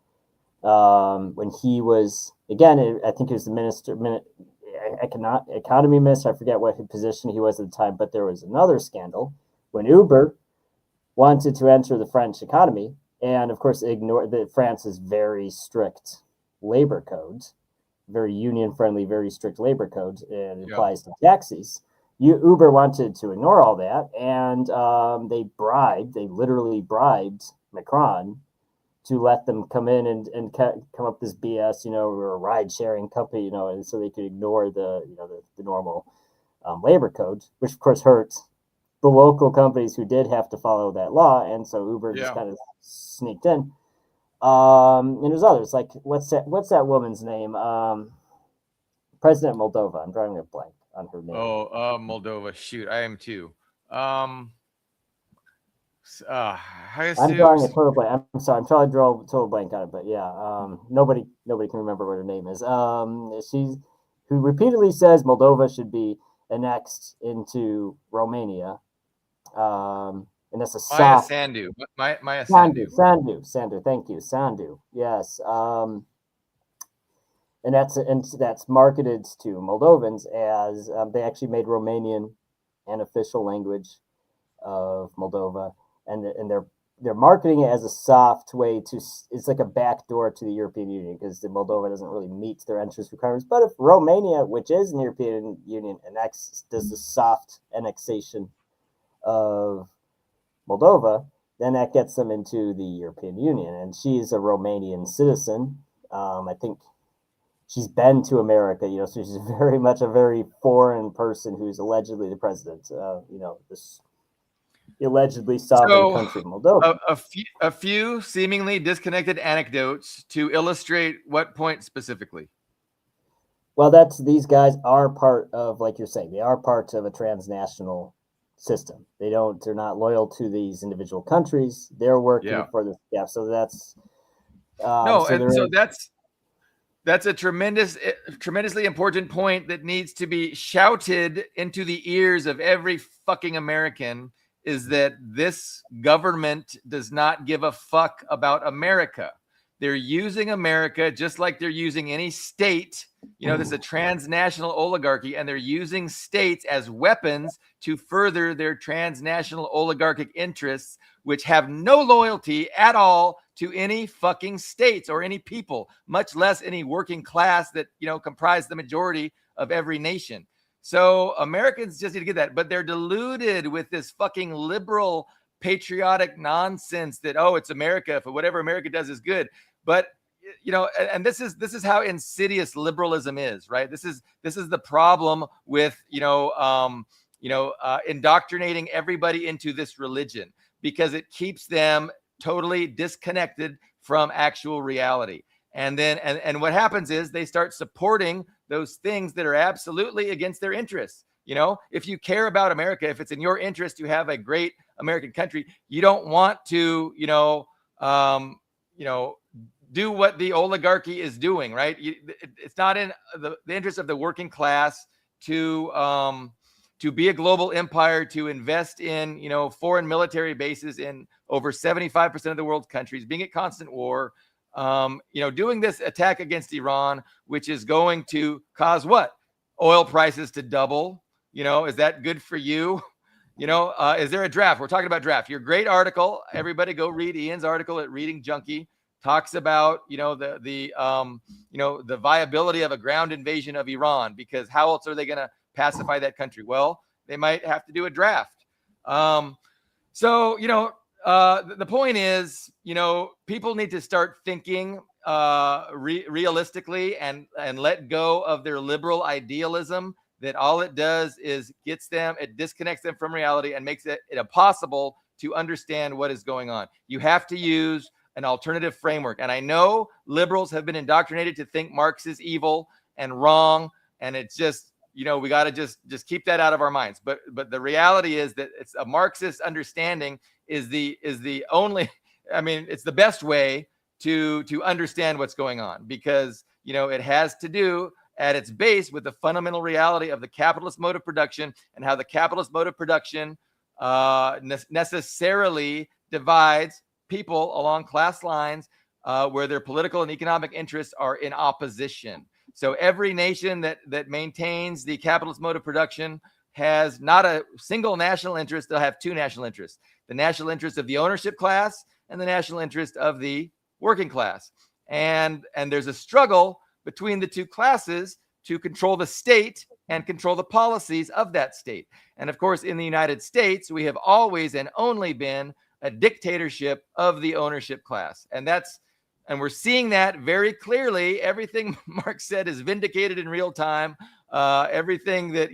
B: When he was, again, I think he was the economy minister. I forget what position he was at the time, but there was another scandal when Uber wanted to enter the French economy, and of course ignored France's very strict labor codes, very union-friendly, very strict labor codes, and it applies to taxis. Uber wanted to ignore all that, and they literally bribed Macron to let them come in and come up this BS, we're a ride-sharing company, and so they could ignore the normal labor code, which of course hurts the local companies who did have to follow that law, and so Uber just kind of sneaked in. And there's others, like what's that woman's name? President Moldova. I'm drawing a blank on her name.
A: Moldova. Shoot, I am too.
B: I'm drawing a total blank. I'm sorry. I'm trying to draw a total blank on it, but yeah, nobody can remember what her name is. She's who repeatedly says Moldova should be annexed into Romania. And that's a soft.
A: Maya Sandu.
B: Sandu. Thank you, Sandu. Yes. And that's marketed to Moldovans as they actually made Romanian an official language of Moldova, and they're marketing it as a soft way to. It's like a backdoor to the European Union because the Moldova doesn't really meet their entrance requirements. But if Romania, which is in the European Union, does the soft annexation of Moldova, then that gets them into the European Union. And she's a Romanian citizen. I think she's been to America, so she's very much a very foreign person who's allegedly the president, this allegedly sovereign country of Moldova.
A: A few seemingly disconnected anecdotes to illustrate what point specifically.
B: Well, these guys are part of, like you're saying, they are part of a transnational system. They're not loyal to these individual countries. They're working for this. Yeah. So that's
A: that's a tremendously important point that needs to be shouted into the ears of every fucking American, is that this government does not give a fuck about America. They're using America just like they're using any state. This is a transnational oligarchy, and they're using states as weapons to further their transnational oligarchic interests, which have no loyalty at all to any fucking states or any people, much less any working class that, comprise the majority of every nation. So Americans just need to get that, but they're deluded with this fucking liberal patriotic nonsense that, it's America, for whatever America does is good. But and this is how insidious liberalism is, right? This is the problem with indoctrinating everybody into this religion, because it keeps them totally disconnected from actual reality. And then and what happens is they start supporting those things that are absolutely against their interests. If you care about America, if it's in your interest to have a great American country, you don't want to do what the oligarchy is doing, right? It's not in the interest of the working class to to be a global empire, to invest in, foreign military bases in over 75% of the world's countries, being at constant war, doing this attack against Iran, which is going to cause what? Oil prices to double. Is that good for you? Is there a draft? We're talking about draft. Your great article, everybody go read Ian's article at Reading Junkie, talks about, the viability of a ground invasion of Iran, because how else are they going to pacify that country? Well, they might have to do a draft. The point is, people need to start thinking realistically and let go of their liberal idealism, that all it does is it disconnects them from reality and makes it impossible to understand what is going on. You have to use an alternative framework. And I know liberals have been indoctrinated to think Marx is evil and wrong. And it's just, we got to just keep that out of our minds. But the reality is that it's a Marxist understanding is the only, it's the best way to understand what's going on, because, it has to do at its base with the fundamental reality of the capitalist mode of production, and how the capitalist mode of production necessarily divides people along class lines where their political and economic interests are in opposition. So every nation that maintains the capitalist mode of production has not a single national interest. They'll have two national interests: the national interest of the ownership class and the national interest of the working class. And there's a struggle between the two classes to control the state and control the policies of that state. And of course, in the United States, we have always and only been a dictatorship of the ownership class. And we're seeing that very clearly. Everything Marx said is vindicated in real time. Everything that,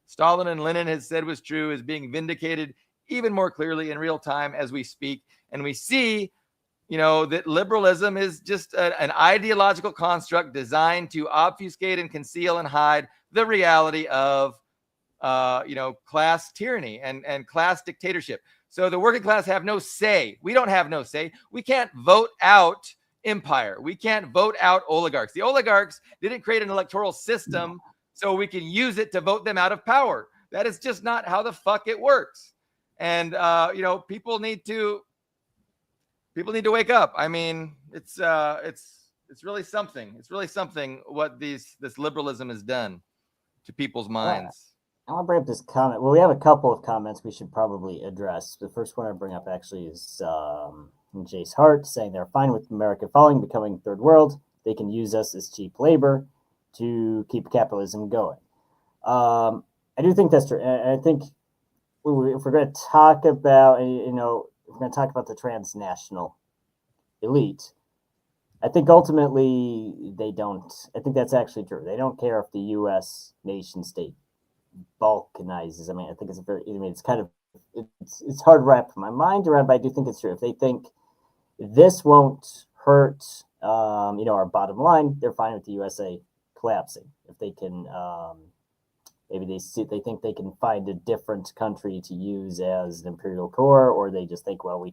A: Stalin and Lenin has said was true is being vindicated even more clearly in real time as we speak. And we see, that liberalism is just an ideological construct designed to obfuscate and conceal and hide the reality of, class tyranny and class dictatorship. So the working class have no say. We don't have no say. We can't vote out empire. We can't vote out oligarchs. The oligarchs didn't create an electoral system so we can use it to vote them out of power. That is just not how the fuck it works. And, people need to wake up. It's really something. It's really something what this liberalism has done to people's minds.
B: I want to bring up this comment. Well, we have a couple of comments we should probably address. The first one I bring up actually is Jace Hart saying they're fine with America falling, becoming third world. They can use us as cheap labor to keep capitalism going. I do think that's true. I think if we're going to talk about, if we're going to talk about the transnational elite, I think ultimately they don't. I think that's actually true. They don't care if the U.S. nation state balkanizes. I think it's it's kind of, it's hard to wrap my mind around, but I do think it's true. If they think this won't hurt, our bottom line, they're fine with the USA collapsing. If they can, maybe they think they can find a different country to use as an imperial core, or they just think, well, we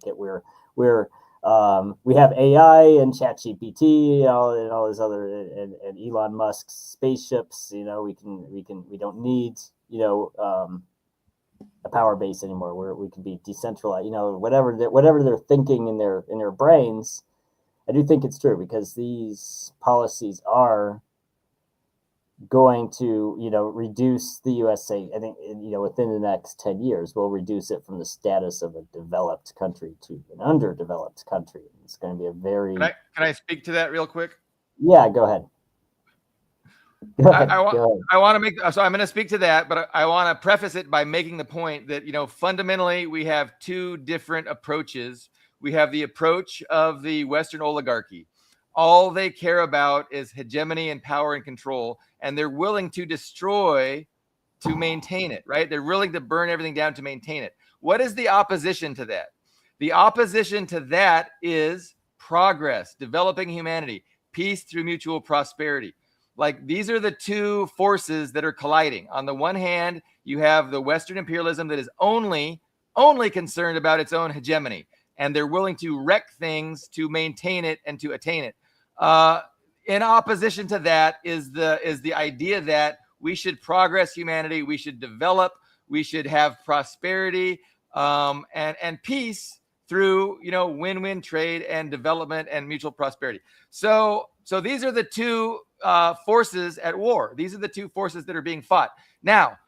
B: have AI and ChatGPT and all this other and Elon Musk's spaceships. We don't need a power base anymore, where we can be decentralized. Whatever they're thinking in their brains. I do think it's true, because these policies are going to, reduce the USA. I think, within the next 10 years, we'll reduce it from the status of a developed country to an underdeveloped country. It's going to be a very...
A: Can I speak to that real quick?
B: Yeah, go ahead.
A: I want to make, so I'm going to speak to that, but I want to preface it by making the point that, fundamentally we have two different approaches. We have the approach of the Western oligarchy. All they care about is hegemony and power and control, and they're willing to destroy to maintain it, right? They're willing to burn everything down to maintain it. What is the opposition to that? The opposition to that is progress, developing humanity, peace through mutual prosperity. Like, these are the two forces that are colliding. On the one hand, you have the Western imperialism that is only concerned about its own hegemony, and they're willing to wreck things to maintain it and to attain it. In opposition to that is the idea that we should progress humanity, we should develop, we should have prosperity and peace through, win-win trade and development and mutual prosperity. So these are the two forces at war. These are the two forces that are being fought. Now,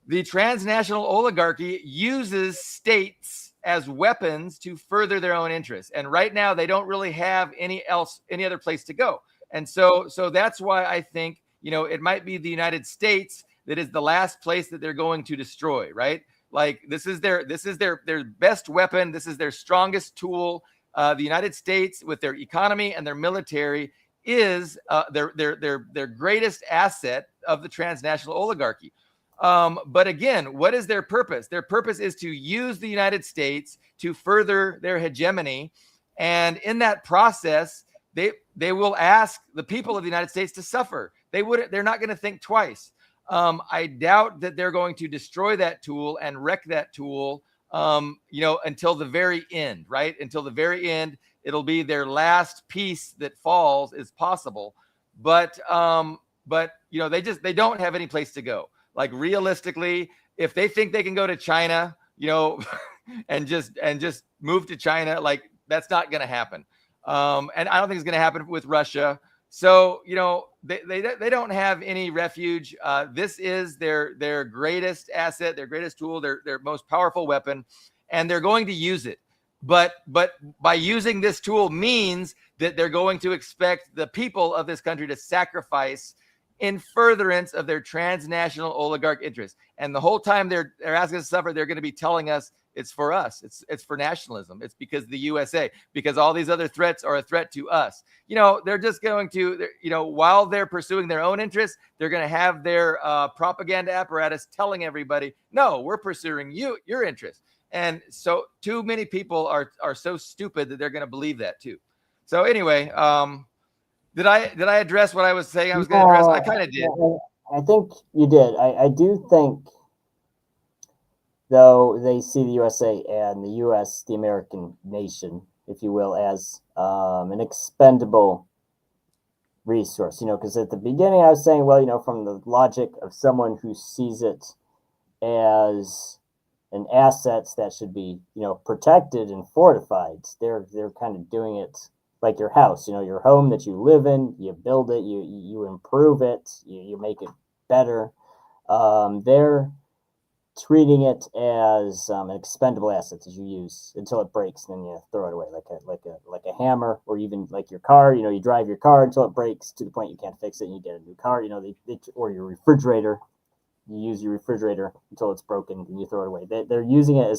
A: the transnational oligarchy uses states as weapons to further their own interests. And right now, they don't really have any other place to go. And so that's why I think, it might be the United States that is the last place that they're going to destroy, right? Like this is their best weapon. This is their strongest tool. The United States, with their economy and their military, is their greatest asset of the transnational oligarchy. But again, what is their purpose? Their purpose is to use the United States to further their hegemony. And in that process, they will ask the people of the United States to suffer. They're not going to think twice. I doubt that they're going to destroy that tool and wreck that tool, until the very end, right? Until the very end, it'll be their last piece that falls is possible. But they don't have any place to go. Like realistically, if they think they can go to China, and just move to China, like that's not going to happen. And I don't think it's going to happen with Russia. So, they don't have any refuge. This is their greatest asset, their greatest tool, their most powerful weapon, and they're going to use it. But by using this tool means that they're going to expect the people of this country to sacrifice in furtherance of their transnational oligarch interests. And the whole time they're asking us to suffer, they're going to be telling us it's for us. It's for nationalism. It's because the USA, because all these other threats are a threat to us. They're just going to, while they're pursuing their own interests, they're going to have their propaganda apparatus telling everybody, no, we're pursuing your interests. And so too many people are so stupid that they're going to believe that too. So anyway, did I address what I was saying I was going to address? I kind of did.
B: I think you did. I do think, though, they see the USA and the U.S., the American nation, if you will, as an expendable resource. Because at the beginning I was saying, well, from the logic of someone who sees it as an asset that should be, protected and fortified, they're kind of doing it like your house, your home that you live in, you build it, you improve it, you make it better. They're treating it as an expendable asset that you use until it breaks, and then you throw it away like a hammer, or even like your car. You drive your car until it breaks to the point you can't fix it, and you get a new car. Or your refrigerator. You use your refrigerator until it's broken, and you throw it away. They're using it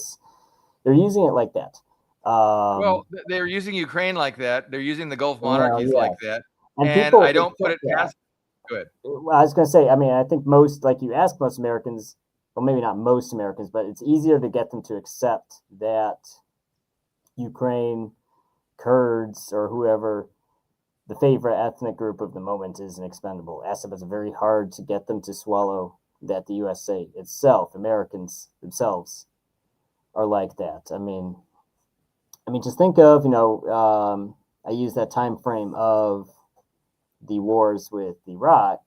B: like that.
A: Well, they're using Ukraine like that. They're using the Gulf monarchies like that.
B: And
A: I don't put it past. Good.
B: Well, I was going to say, I think most, like you ask most Americans, well, maybe not most Americans, but it's easier to get them to accept that Ukraine, Kurds, or whoever the favorite ethnic group of the moment is an expendable asset. It's very hard to get them to swallow that the USA itself, Americans themselves, are like that. I mean, just think of, I use that time frame of the wars with Iraq.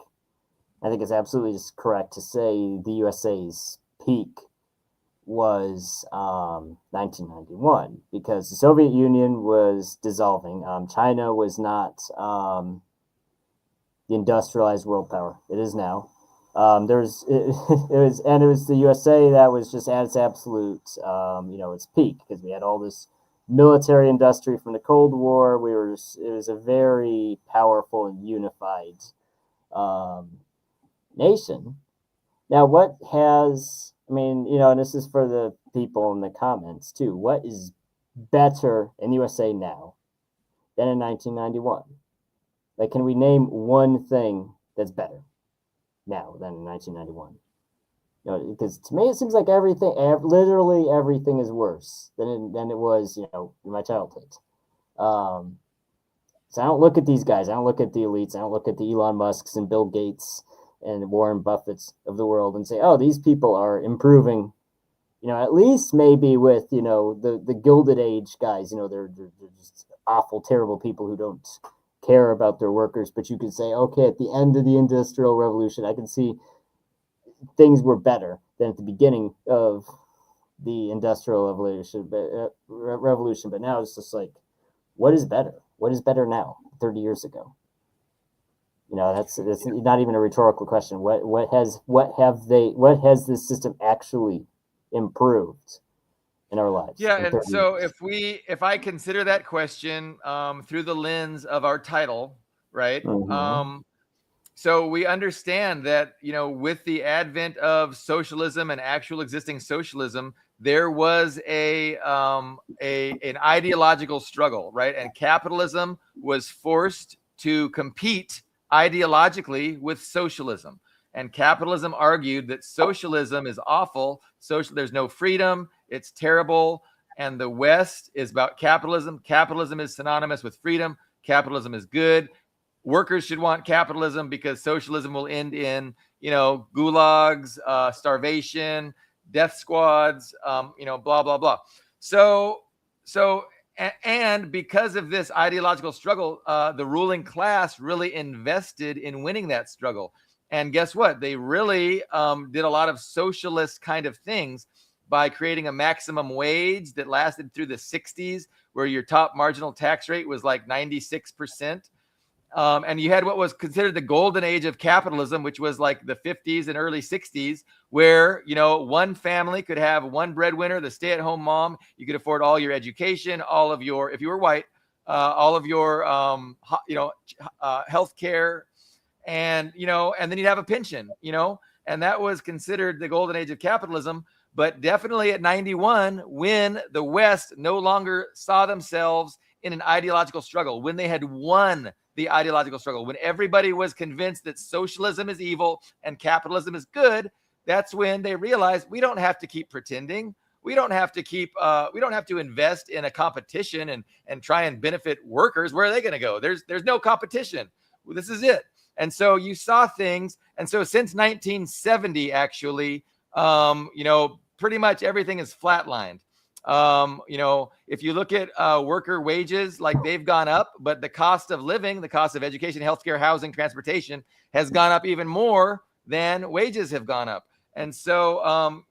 B: I think it's absolutely just correct to say the USA's peak was 1991, because the Soviet Union was dissolving. China was not the industrialized world power it is now. It was the USA that was just at its absolute, its peak, because we had all this military industry from the Cold War. It was a very powerful and unified nation. Now, and this is for the people in the comments too, what is better in USA now than in 1991? Like, can we name one thing that's better now than in 1991? Because to me, it seems like literally everything is worse than it was, in my childhood. So I don't look at these guys. I don't look at the elites. I don't look at the Elon Musks and Bill Gates and Warren Buffetts of the world and say, oh, these people are improving, at least maybe with, the Gilded Age guys. They're just awful, terrible people who don't care about their workers. But you could say, okay, at the end of the Industrial Revolution, I can see things were better than at the beginning of the industrial revolution. But now it's just like, what is better? What is better now? 30 years ago. That's not even a rhetorical question. What has this system actually improved in our lives?
A: Yeah, and so if I consider that question through the lens of our title, right?
B: Mm-hmm.
A: So we understand that, with the advent of socialism and actual existing socialism, there was an ideological struggle, right? And capitalism was forced to compete ideologically with socialism. And capitalism argued that socialism is awful. There's no freedom. It's terrible. And the West is about capitalism. Capitalism is synonymous with freedom. Capitalism is good. Workers should want capitalism because socialism will end in, gulags, starvation, death squads, blah, blah, blah. And because of this ideological struggle, the ruling class really invested in winning that struggle. And guess what? They really did a lot of socialist kind of things by creating a maximum wage that lasted through the 60s, where your top marginal tax rate was like 96%. And you had what was considered the golden age of capitalism, which was like the 50s and early 60s, where, one family could have one breadwinner, the stay-at-home mom. You could afford all your education, all of your, if you were white, all of your, health care, and then you'd have a pension, and that was considered the golden age of capitalism. But definitely at 91, when the West no longer saw themselves in an ideological struggle, when they had won the ideological struggle, when everybody was convinced that socialism is evil and capitalism is good, that's when they realized we don't have to keep pretending. We don't have to invest in a competition and try and benefit workers. Where are they going to go? There's no competition. Well, this is it. And so you saw things. And so since 1970, actually, pretty much everything is flatlined. If you look at worker wages, like they've gone up, but the cost of living, the cost of education, healthcare, housing, transportation has gone up even more than wages have gone up. And so,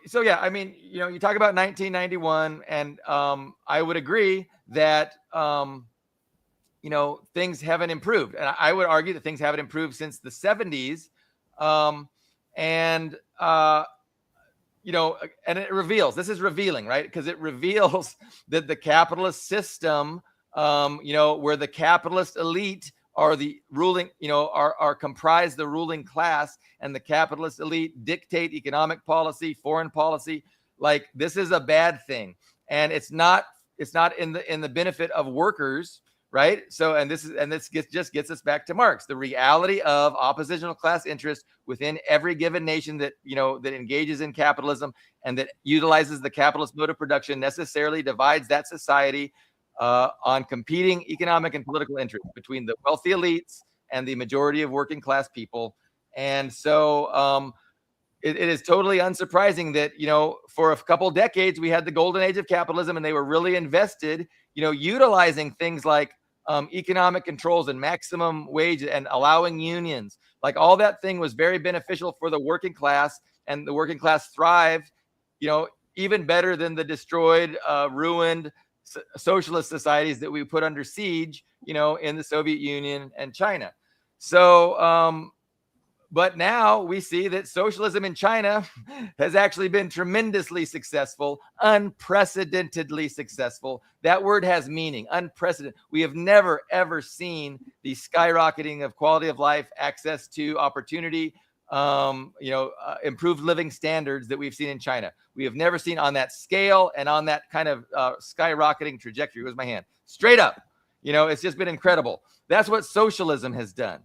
A: so yeah, I mean, you talk about 1991, and I would agree that, things haven't improved. And I would argue that things haven't improved since the 70s. And it reveals, this is revealing, right? Because it reveals that the capitalist system, where the capitalist elite are the ruling, are comprised the ruling class, and the capitalist elite dictate economic policy, foreign policy. Like, this is a bad thing, and it's not in the benefit of workers, right? So, this gets us back to Marx, the reality of oppositional class interest within every given nation that engages in capitalism and that utilizes the capitalist mode of production necessarily divides that society on competing economic and political interests between the wealthy elites and the majority of working class people. And so it is totally unsurprising that, for a couple decades, we had the golden age of capitalism, and they were really invested, utilizing things like economic controls and maximum wage and allowing unions. Like, all that thing was very beneficial for the working class, and the working class thrived, even better than the destroyed, ruined socialist societies that we put under siege, in the Soviet Union and China. So, but now we see that socialism in China has actually been tremendously successful, unprecedentedly successful. That word has meaning, unprecedented. We have never, ever seen the skyrocketing of quality of life, access to opportunity, improved living standards that we've seen in China. We have never seen on that scale and on that kind of skyrocketing trajectory. Where's my hand? Straight up. It's just been incredible. That's what socialism has done.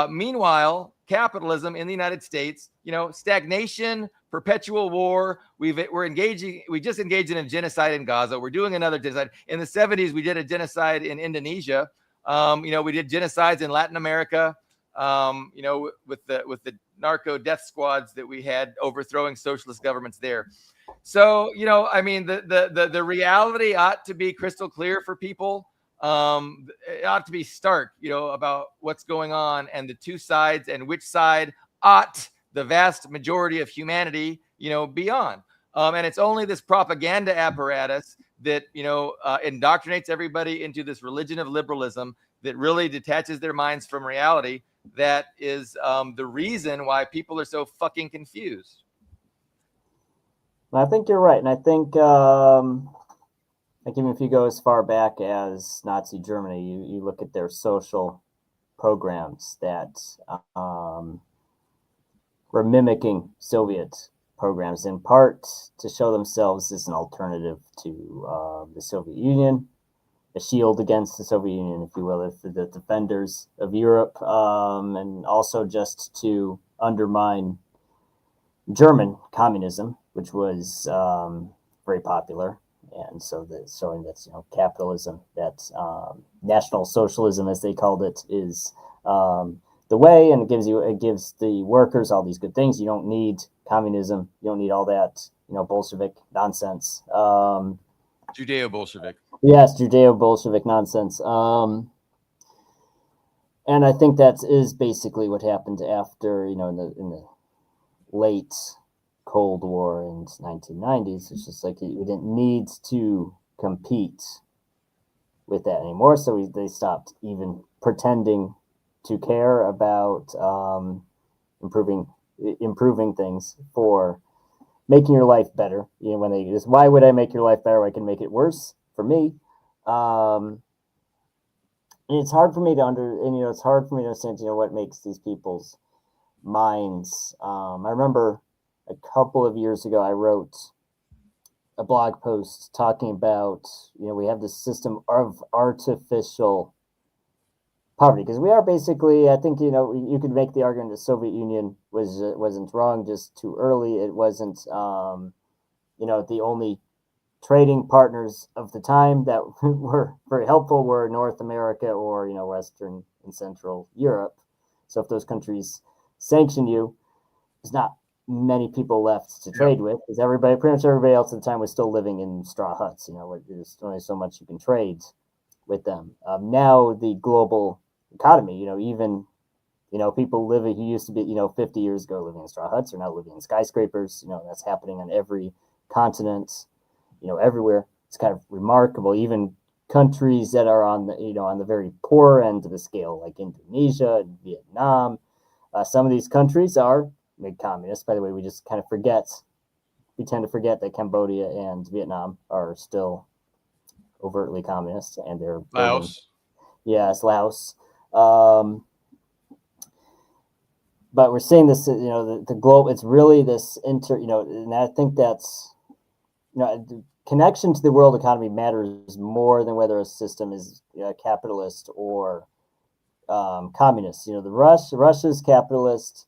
A: Meanwhile, capitalism in the United States, stagnation, perpetual war. We just engaged in a genocide in Gaza. We're doing another genocide. In the 70s, we did a genocide in Indonesia. We did genocides in Latin America, with the narco death squads that we had overthrowing socialist governments there. So, the reality ought to be crystal clear for people. It ought to be stark, about what's going on and the two sides and which side ought the vast majority of humanity, be on. And it's only this propaganda apparatus that, indoctrinates everybody into this religion of liberalism that really detaches their minds from reality. That is the reason why people are so fucking confused.
B: I think you're right. And I think, like, even if you go as far back as Nazi Germany, you look at their social programs that were mimicking Soviet programs, in part to show themselves as an alternative to the Soviet Union, a shield against the Soviet Union, if you will, if the defenders of Europe, and also just to undermine German communism, which was very popular. And so showing that capitalism, that National Socialism, as they called it, is the way, and it gives the workers all these good things. You don't need communism. You don't need all that Bolshevik nonsense.
A: Judeo-Bolshevik.
B: Yes, Judeo-Bolshevik nonsense. And I think that is basically what happened after in the late Cold War in the 1990s. It's just like we didn't need to compete with that anymore, so they stopped even pretending to care about improving things for making your life better. When they just, why would I make your life better? I can make it worse for me. And it's hard for me to it's hard for me to understand, what makes these people's minds. I remember a couple of years ago, I wrote a blog post talking about, we have this system of artificial poverty, because we are basically, I think, you could make the argument the Soviet Union wasn't wrong just too early. It wasn't, the only trading partners of the time that were very helpful were North America or, Western and Central Europe. So if those countries sanction you, there's not many people left to trade with, because pretty much everybody else at the time was still living in straw huts. There's only so much you can trade with them. Now the global economy, even people living who used to be 50 years ago living in straw huts are now living in skyscrapers. That's happening on every continent, everywhere. It's kind of remarkable. Even countries that are on the very poor end of the scale, like Indonesia and Vietnam, some of these countries are made communist. By the way, we just kind of tend to forget that Cambodia and Vietnam are still overtly communist, and they're
A: Laos.
B: Yes, Laos. But we're seeing this, the globe. It's really this and I think that's, the connection to the world economy matters more than whether a system is capitalist or communist. Russia's capitalist.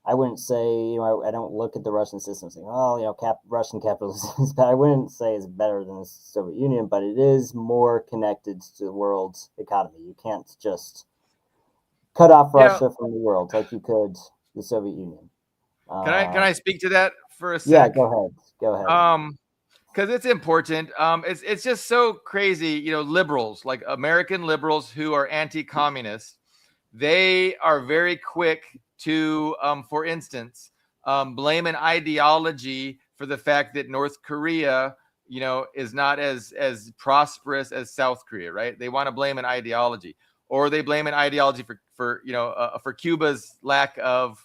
B: I wouldn't say, I don't look at the Russian system saying, Russian capitalism is bad. I wouldn't say it's better than the Soviet Union, but it is more connected to the world's economy. You can't just cut off Russia from the world like you could the Soviet Union.
A: Can I speak to that for a sec?
B: Yeah, go ahead.
A: Because it's important. It's just so crazy. Liberals, like American liberals who are anti-communist, they are very quick to, for instance, blame an ideology for the fact that North Korea, is not as prosperous as South Korea, right? They want to blame an ideology, or they blame an ideology for Cuba's lack of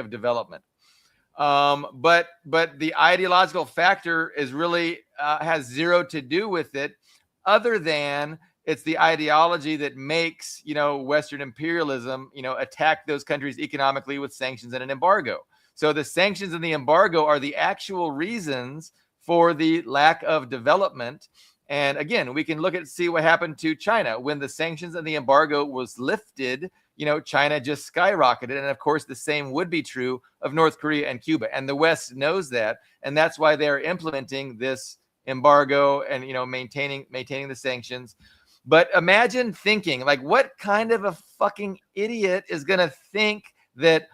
A: development. But the ideological factor is really has zero to do with it, other than it's the ideology that makes, Western imperialism, attack those countries economically with sanctions and an embargo. So the sanctions and the embargo are the actual reasons for the lack of development. And again, we can see what happened to China when the sanctions and the embargo was lifted. China just skyrocketed. And of course, the same would be true of North Korea and Cuba. And the West knows that. And that's why they're implementing this embargo and, maintaining the sanctions. But imagine thinking, like, what kind of a fucking idiot is going to think that,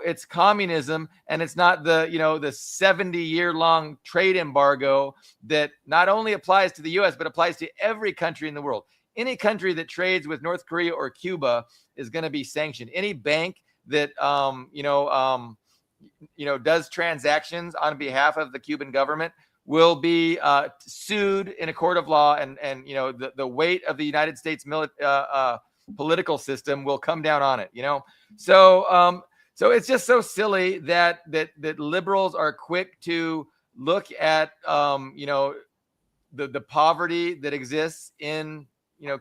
A: it's communism and it's not the 70-year-long trade embargo that not only applies to the US, but applies to every country in the world. any country that trades with North Korea or Cuba is going to be sanctioned. Any bank that does transactions on behalf of the Cuban government will be sued in a court of law, and the weight of the United States political system will come down on it. So it's just so silly that liberals are quick to look at the poverty that exists in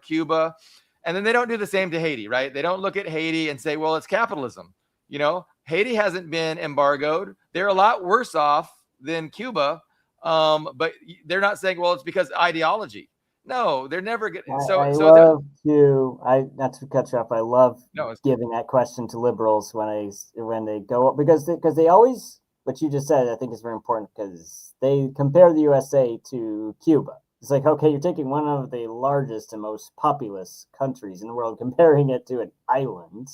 A: Cuba, and then they don't do the same to Haiti, right? They don't look at Haiti and say, well, it's capitalism. Haiti hasn't been embargoed. They're a lot worse off than Cuba, but they're not saying, well, it's because ideology. No, they're never going.
B: Not to cut you off. I love giving that question to liberals when they go up, because they always, what you just said, I think is very important, because they compare the USA to Cuba. It's like, okay, you're taking one of the largest and most populous countries in the world, comparing it to an island.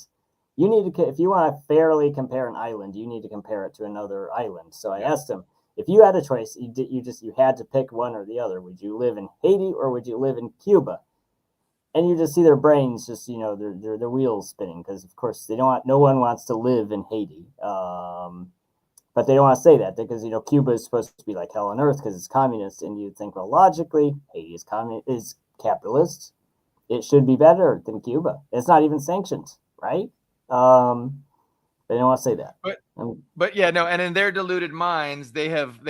B: You need to, if you want to fairly compare an island, you need to compare it to another island. So I asked him, if you had a choice, you had to pick one or the other. Would you live in Haiti or would you live in Cuba? And you just see their brains just, their wheels spinning, because of course no one wants to live in Haiti. But they don't want to say that, because Cuba is supposed to be like hell on earth because it's communist, and you'd think, well, logically, Haiti is capitalist. It should be better than Cuba. It's not even sanctioned, right? They don't want to say that.
A: But yeah, no, and in their deluded minds, they have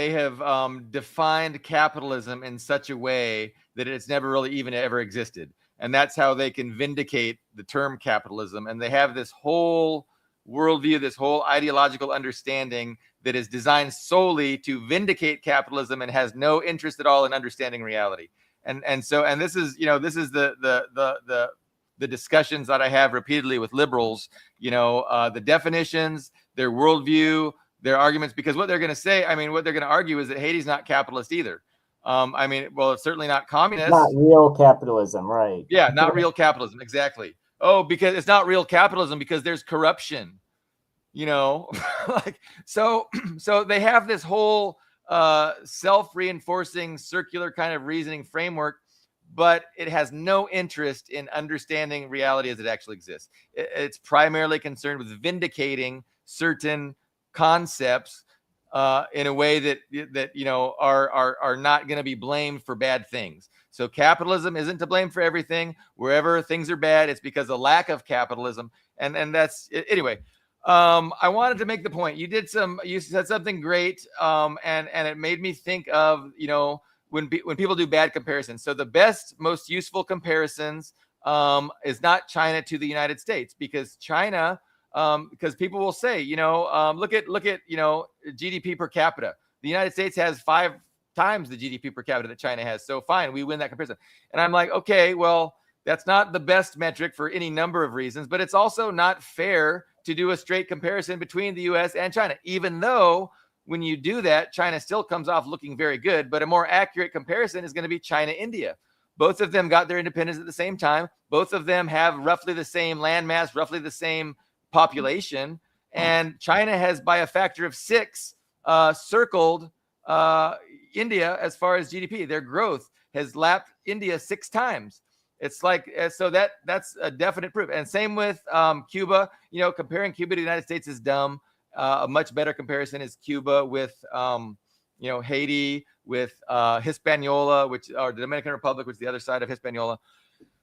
A: defined capitalism in such a way that it's never really even ever existed, and that's how they can vindicate the term capitalism. And they have this whole worldview, this whole ideological understanding that is designed solely to vindicate capitalism and has no interest at all in understanding reality. And this is the discussions that I have repeatedly with liberals, the definitions, their worldview, their arguments, because what they're going to say, what they're going to argue is that Haiti's not capitalist either. It's certainly not communist.
B: Not real capitalism, right?
A: Yeah, not real capitalism, exactly. Oh, because it's not real capitalism because there's corruption, so they have this whole self-reinforcing circular kind of reasoning framework, but it has no interest in understanding reality as it actually exists. It's primarily concerned with vindicating certain concepts in a way that are not going to be blamed for bad things. So capitalism isn't to blame for everything. Wherever things are bad, it's because of lack of capitalism. And that's it. Anyway. I wanted to make the point. You said something great, and it made me think of when people do bad comparisons. So the best, most useful comparisons is not China to the United States, because China, because people will say, look at GDP per capita. The United States has 5 times the GDP per capita that China has. So fine, we win that comparison. And I'm like, okay, well, that's not the best metric for any number of reasons, but it's also not fair to do a straight comparison between the US and China, even though when you do that, China still comes off looking very good. But a more accurate comparison is going to be China-India. Both of them got their independence at the same time. Both of them have roughly the same landmass, roughly the same population. And China has, by a factor of 6, circled India as far as GDP. Their growth has lapped India 6 times. It's like, so that's a definite proof. And same with Cuba. Comparing Cuba to the United States is dumb. A much better comparison is Cuba with Haiti, with Hispaniola, or the Dominican Republic, which is the other side of Hispaniola.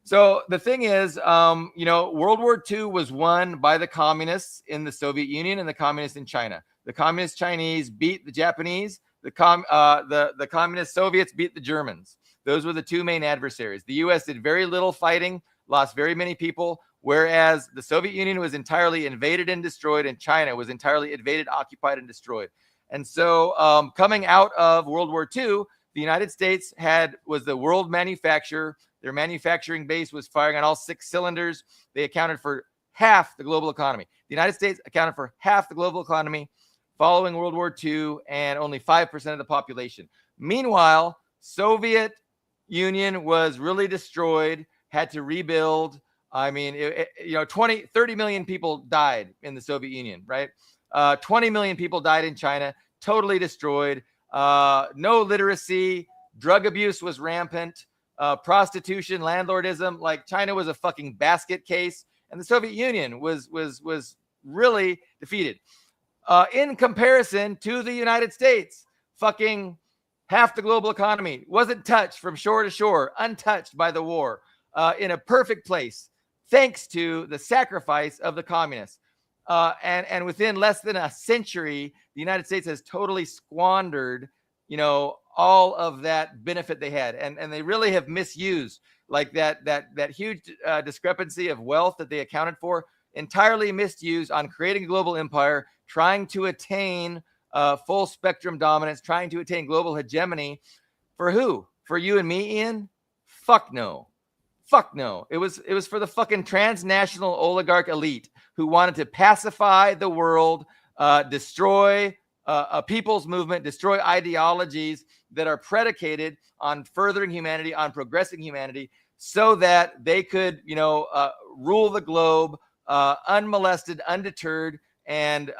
A: So the thing is, World War II was won by the communists in the Soviet Union and the communists in China. The communist Chinese beat the Japanese. The communist Soviets beat the Germans. Those were the 2 main adversaries. The U.S. did very little fighting, lost very many people, whereas the Soviet Union was entirely invaded and destroyed, and China was entirely invaded, occupied, and destroyed. And so coming out of World War II, the United States was the world manufacturer. Their manufacturing base was firing on all 6 cylinders. They accounted for half the global economy. The United States accounted for half the global economy following World War II, and only 5% of the population. Meanwhile, Soviet Union was really destroyed, had to rebuild. 30 million people died in the Soviet Union, right? 20 million people died in China, totally destroyed. No literacy, drug abuse was rampant. prostitution, landlordism. Like China was a fucking basket case, and the Soviet Union was really defeated. In comparison to the United States, fucking half the global economy wasn't touched from shore to shore, untouched by the war, in a perfect place, thanks to the sacrifice of the communists. And within less than a century, the United States has totally squandered, all of that benefit they had, and they really have misused like that huge discrepancy of wealth that they accounted for, entirely misused on creating a global empire, trying to attain full spectrum dominance, trying to attain global hegemony. For who? For you and me, Ian? Fuck no. Fuck no. It was for the fucking transnational oligarch elite who wanted to pacify the world, destroy a people's movement, destroy ideologies that are predicated on furthering humanity, on progressing humanity, so that they could, rule the globe unmolested, undeterred, and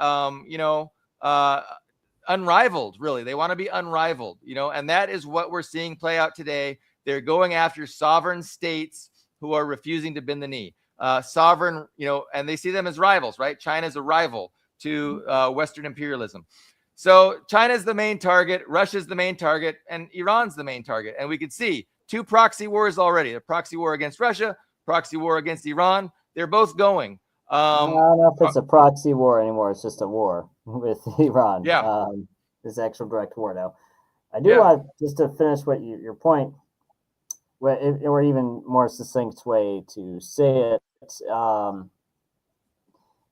A: unrivaled. Really, they want to be unrivaled, and that is what we're seeing play out today. They're going after sovereign states who are refusing to bend the knee. Sovereign, and they see them as rivals, right? China's a rival to Western imperialism. So China's the main target, Russia's the main target, and Iran's the main target. And we could see 2 proxy wars already: a proxy war against Russia, proxy war against Iran. They're both going.
B: I don't know if it's a proxy war anymore. It's just a war with Iran.
A: Yeah.
B: It's actual direct war now. I do want, just to finish what your point, or even more succinct way to say it,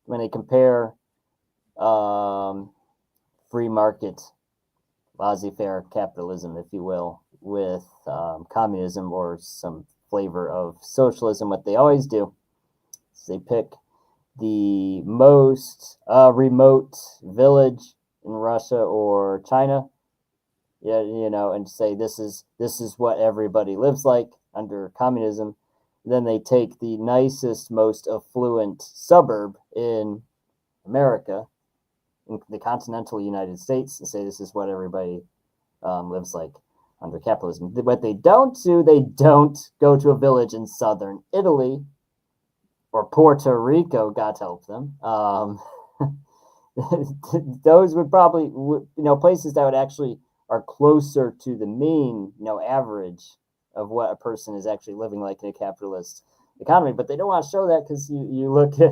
B: when they compare free market, laissez-faire capitalism, if you will, with communism or some flavor of socialism, what they always do is they pick the most remote village in Russia or China, and say this is what everybody lives like under communism. Then they take the nicest, most affluent suburb in America, in the continental United States, and say this is what everybody lives like under capitalism. What they don't do, they don't go to a village in southern Italy or Puerto Rico, God help them. Those would probably, places that would actually are closer to the mean, average of what a person is actually living like in a capitalist economy. But they don't want to show that because you look at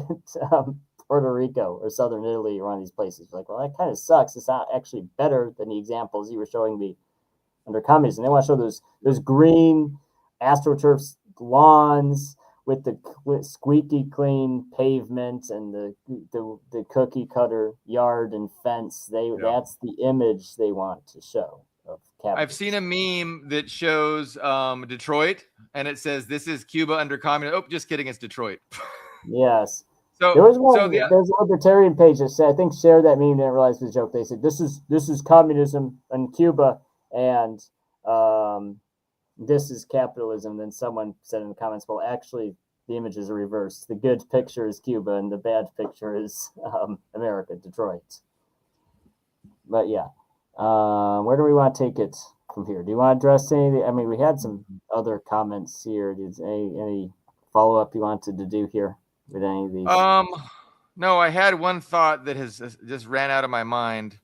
B: Puerto Rico or southern Italy or one of these places, like, well, that kind of sucks. It's not actually better than the examples you were showing me under communism. They want to show those green AstroTurf lawns with the squeaky clean pavement and the cookie cutter yard and fence. That's the image they want to show of capitalism.
A: I've seen a meme that shows Detroit, and it says, "This is Cuba under communism." Oh, just kidding, it's Detroit.
B: Yes.
A: So
B: there's a libertarian page that said, I think, shared that meme, didn't realize it was a joke. They said this is communism in Cuba, and this is capitalism. Then someone said in the comments, well, actually, the images are reversed. The good picture is Cuba, and the bad picture is America, Detroit. But yeah, where do we want to take it from here? Do you want to address anything? I mean, we had some other comments here. Did any follow-up you wanted to do here with any of these?
A: No, I had one thought that has just ran out of my mind.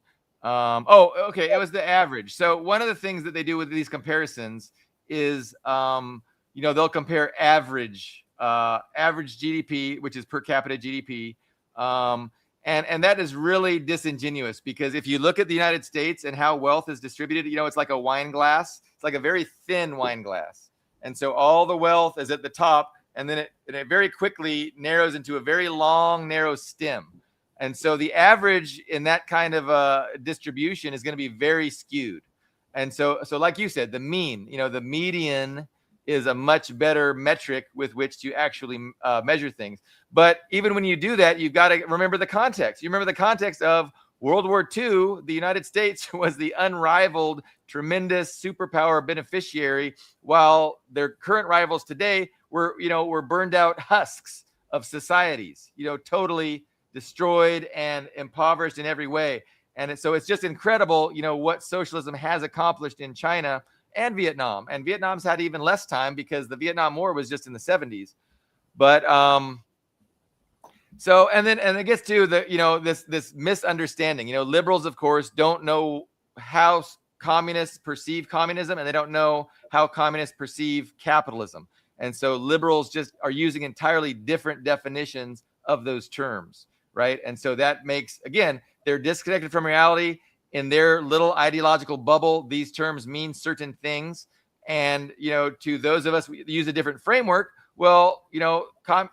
A: Okay, it was the average. So one of the things that they do with these comparisons is, they'll compare average GDP, which is per capita GDP, and that is really disingenuous, because if you look at the United States and how wealth is distributed, it's like a wine glass. It's like a very thin wine glass, and so all the wealth is at the top, and then it very quickly narrows into a very long, narrow stem. And so the average in that kind of distribution is going to be very skewed. And so like you said, the mean, the median is a much better metric with which to actually measure things. But even when you do that, you've got to remember the context. You remember the context of World War II. The United States was the unrivaled, tremendous superpower beneficiary, while their current rivals today were burned out husks of societies, totally destroyed and impoverished in every way. And so it's just incredible, what socialism has accomplished in China. and Vietnam. And Vietnam's had even less time because the Vietnam War was just in the 70s. But so and it gets to the this misunderstanding. Liberals, of course, don't know how communists perceive communism, and they don't know how communists perceive capitalism. And so liberals just are using entirely different definitions of those terms, right? And so that makes, again, they're disconnected from reality. In their little ideological bubble, these terms mean certain things. And, to those of us who use a different framework, well,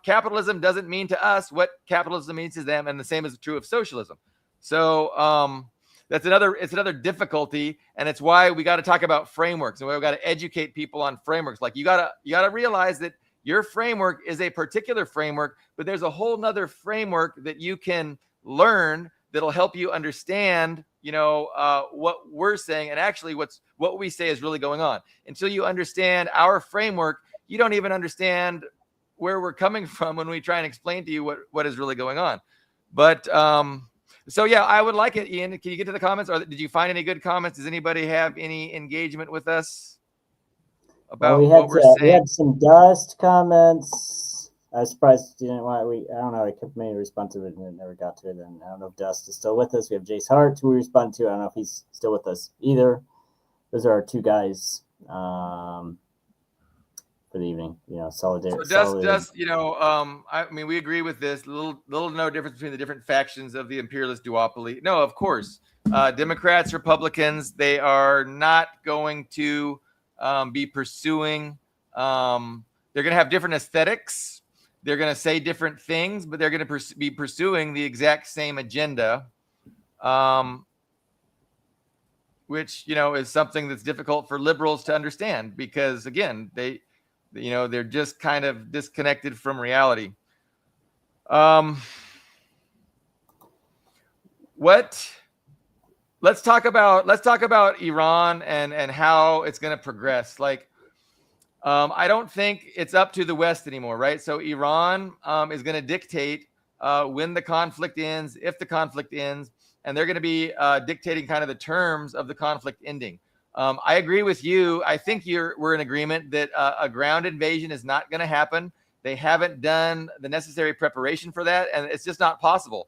A: capitalism doesn't mean to us what capitalism means to them, and the same is true of socialism. So it's another difficulty, and it's why we got to talk about frameworks, and we've got to educate people on frameworks. Like you gotta realize that your framework is a particular framework, but there's a whole nother framework that you can learn that'll help you understand, what we're saying, and actually what we say is really going on. Until you understand our framework, you don't even understand where we're coming from when we try and explain to you what is really going on. But so yeah, I would like it, Ian. Can you get to the comments, or did you find any good comments? Does anybody have any engagement with us about what we're saying?
B: We had some Dust comments. I was surprised you didn't want I don't know. I kept meaning to respond to it and never got to it. And I don't know if Dust is still with us. We have Jace Hart, who we respond to. I don't know if he's still with us either. Those are our two guys for the evening. Solidarity.
A: So Dust, I mean, we agree with this. Little no difference between the different factions of the imperialist duopoly. No, of course, Democrats, Republicans, they are not going to be pursuing. They're going to have different aesthetics. They're going to say different things, but they're going to be pursuing the exact same agenda, which is something that's difficult for liberals to understand because, again, they're just kind of disconnected from reality. Let's talk about Iran and how it's going to progress. I don't think it's up to the West anymore, right? So Iran is going to dictate when the conflict ends, if the conflict ends, and they're going to be dictating kind of the terms of the conflict ending. I agree with you. I think we're in agreement that a ground invasion is not going to happen. They haven't done the necessary preparation for that, and it's just not possible.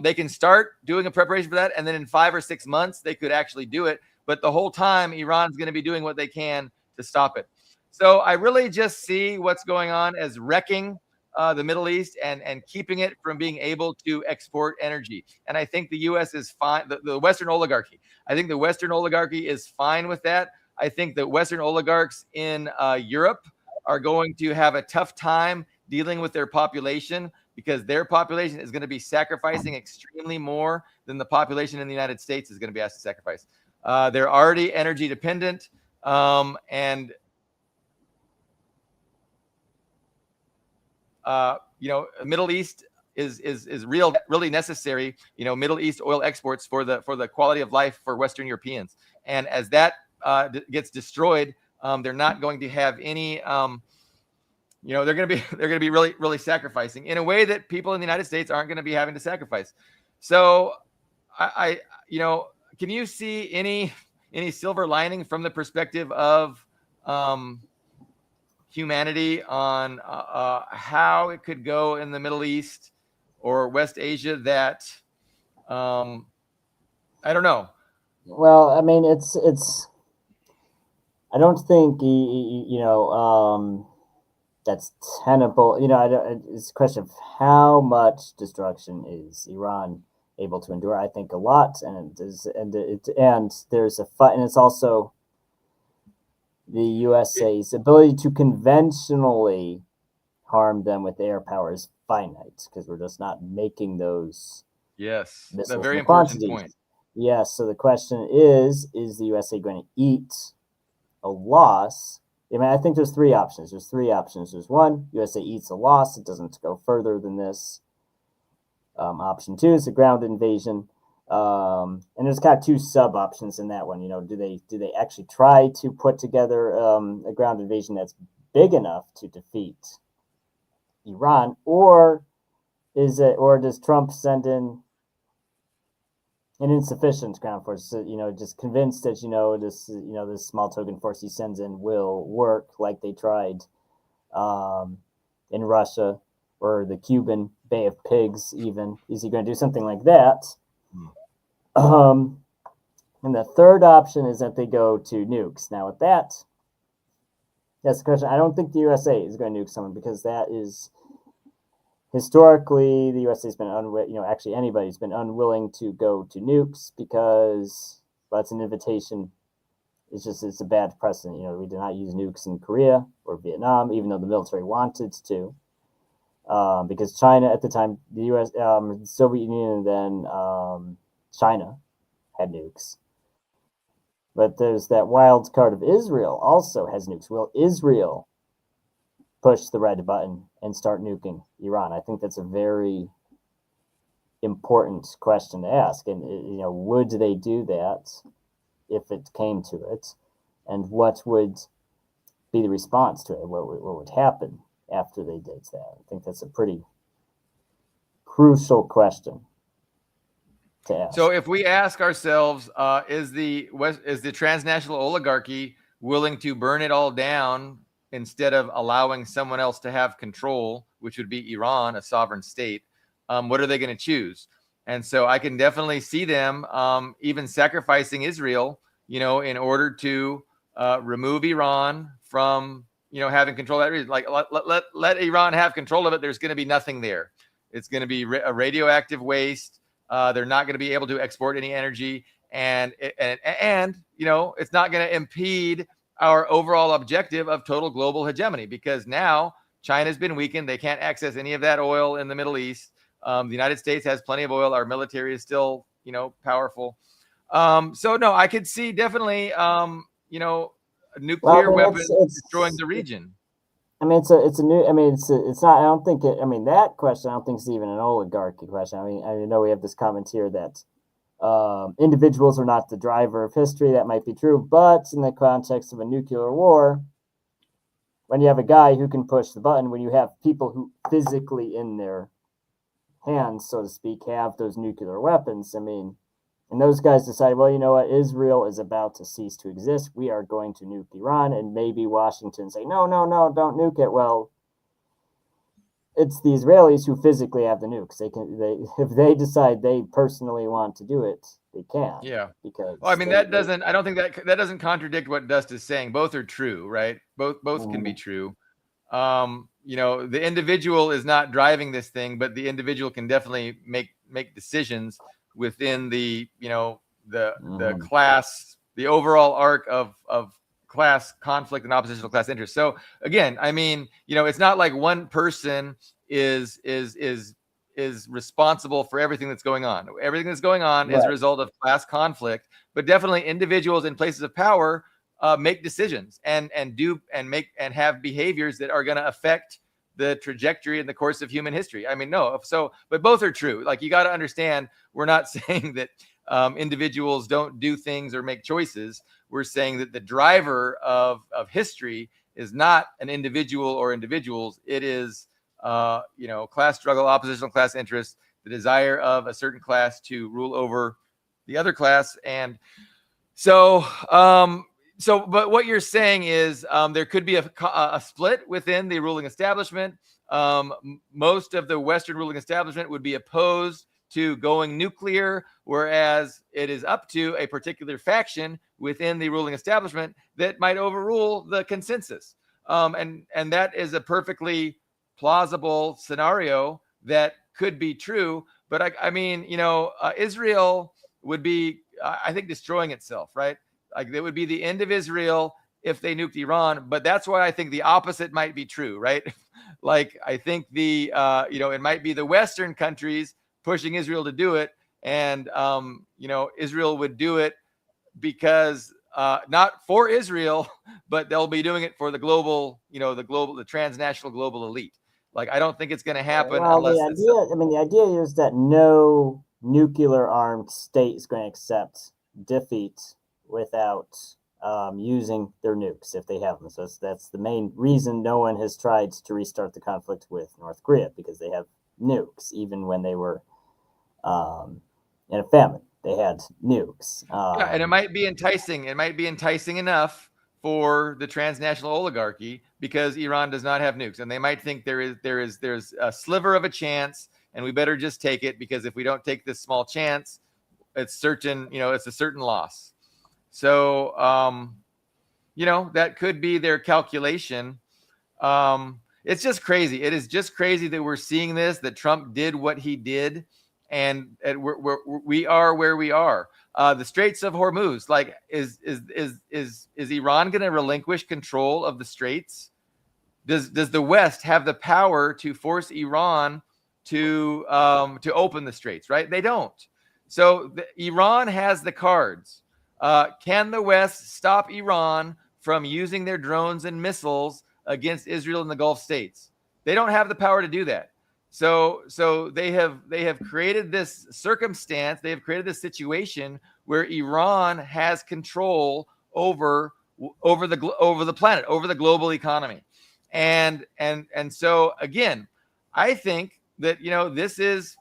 A: They can start doing a preparation for that, and then in 5 or 6 months, they could actually do it. But the whole time, Iran's going to be doing what they can to stop it. So I really just see what's going on as wrecking the Middle East and keeping it from being able to export energy. And I think the U.S. is fine. The Western oligarchy. I think the Western oligarchy is fine with that. I think that Western oligarchs in Europe are going to have a tough time dealing with their population because their population is going to be sacrificing extremely more than the population in the United States is going to be asked to sacrifice. They're already energy dependent, and Middle East is really necessary. Middle East oil exports for the quality of life for Western Europeans, and as that gets destroyed, they're not going to have any. They're going to be really sacrificing in a way that people in the United States aren't going to be having to sacrifice. So, can you see any silver lining from the perspective of humanity on how it could go in the Middle East or West Asia that I don't know.
B: Well, I mean, it's I don't think that's tenable. It's a question of how much destruction is Iran able to endure. I think a lot, and there's a fight, and it's also the USA's ability to conventionally harm them with air power is finite because we're just not making those.
A: Yes,
B: that's
A: a very important point.
B: Yes, so the question is the USA going to eat a loss? I mean, I think there's three options. There's one, USA eats a loss. It doesn't go further than this. Option two is a ground invasion. And there's kind of two sub options in that one. Do they actually try to put together a ground invasion that's big enough to defeat Iran, or does Trump send in an insufficient ground force. So, just convinced that this small token force he sends in will work, like they tried in Russia or the Cuban Bay of Pigs. Even is he going to do something like that? And the third option is that they go to nukes. Now, with that's the question. I don't think the USA is going to nuke someone, because that is historically the USA has been actually anybody's been unwilling to go to nukes, because it's an invitation. It's a bad precedent. We did not use nukes in Korea or Vietnam, even though the military wanted to, because China at the time, the U.S., the Soviet Union, and then China had nukes. But there's that wild card of Israel also has nukes. Will Israel push the red button and start nuking Iran? I think that's a very important question to ask. And, would they do that if it came to it? And what would be the response to it? What would happen after they did that? I think that's a pretty crucial question to ask.
A: So if we ask ourselves, is the transnational oligarchy willing to burn it all down instead of allowing someone else to have control, which would be Iran, a sovereign state? What are they going to choose? And so I can definitely see them even sacrificing Israel, in order to remove Iran from, having control of that region. Like let Iran have control of it. There's going to be nothing there. It's going to be a radioactive waste. They're not going to be able to export any energy, and it's not going to impede our overall objective of total global hegemony, because now China's been weakened. They can't access any of that oil in the Middle East. The United States has plenty of oil. Our military is still, powerful. So no, I could see definitely, nuclear weapons destroying the region.
B: It's not. I don't think it. That question, I don't think it's even an oligarchy question. I know we have this comment here that individuals are not the driver of history. That might be true, but in the context of a nuclear war, when you have a guy who can push the button, when you have people who physically in their hands, so to speak, have those nuclear weapons, and those guys decide, well, you know what, Israel is about to cease to exist. We are going to nuke Iran, and maybe Washington say, no, don't nuke it. Well, it's the Israelis who physically have the nukes. If they decide they personally want to do it, they can.
A: Yeah.
B: Because
A: I don't think that doesn't contradict what Dust is saying. Both are true, right? Both can be true. The individual is not driving this thing, but the individual can definitely make decisions within the the class, the overall arc of class conflict and oppositional class interest. So again, it's not like one person is responsible for everything that's going on. Everything that's going on is a result of class conflict, but definitely individuals in places of power make decisions and have behaviors that are going to affect the trajectory and the course of human history. But both are true. Like, you got to understand, we're not saying that individuals don't do things or make choices. We're saying that the driver of history is not an individual or individuals. It is, class struggle, oppositional class interest, the desire of a certain class to rule over the other class. And but what you're saying is there could be a split within the ruling establishment. Most of the Western ruling establishment would be opposed to going nuclear, whereas it is up to a particular faction within the ruling establishment that might overrule the consensus. And that is a perfectly plausible scenario that could be true. But Israel would be, I think, destroying itself, right? Like, it would be the end of Israel if they nuked Iran. But that's why I think the opposite might be true, right? Like, I think it might be the Western countries pushing Israel to do it. And, Israel would do it because not for Israel, but they'll be doing it for the global, the transnational global elite. Like, I don't think it's going to happen unless
B: the idea is that no nuclear armed state is going to accept defeat without using their nukes if they have them. So that's the main reason no one has tried to restart the conflict with North Korea, because they have nukes, even when they were in a famine. they had nukes.
A: Yeah, and it might be enticing. It might be enticing enough for the transnational oligarchy because Iran does not have nukes, and they might think there's a sliver of a chance, and we better just take it because if we don't take this small chance, it's certain. It's a certain loss. So that could be their calculation. It's just crazy. It is just crazy that we're seeing this. That Trump did what he did, and we are where we are. The Straits of Hormuz, like, is Iran going to relinquish control of the Straits? Does the West have the power to force Iran to open the Straits? Right? They don't. So Iran has the cards. Can the West stop Iran from using their drones and missiles against Israel and the Gulf states? They don't have the power to do that. So they have created this circumstance. They have created this situation where Iran has control over the planet, over the global economy, and so again, I think that this is,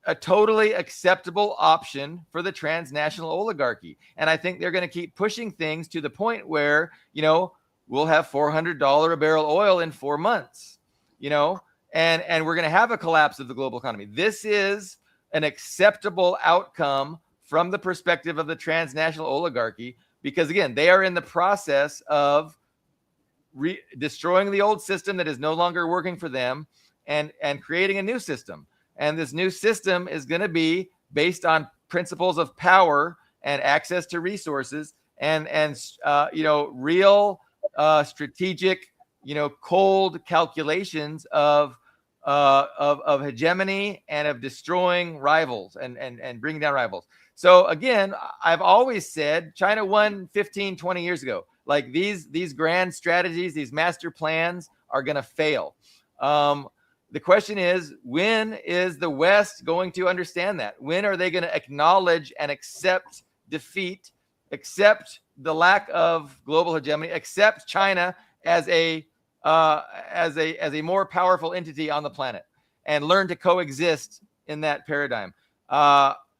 A: a totally acceptable option for the transnational oligarchy, and I think they're going to keep pushing things to the point where we'll have $400 a barrel oil in 4 months, and we're going to have a collapse of the global economy. This is an acceptable outcome from the perspective of the transnational oligarchy, because again, they are in the process of destroying the old system that is no longer working for them and creating a new system. And this new system is going to be based on principles of power and access to resources and real strategic, cold calculations of hegemony and of destroying rivals and bringing down rivals. So again, I've always said China won 15, 20 years ago. Like these grand strategies, these master plans are going to fail. The question is, when is the West going to understand that? When are they going to acknowledge and accept defeat, accept the lack of global hegemony, accept China as a more powerful entity on the planet, and learn to coexist in that paradigm?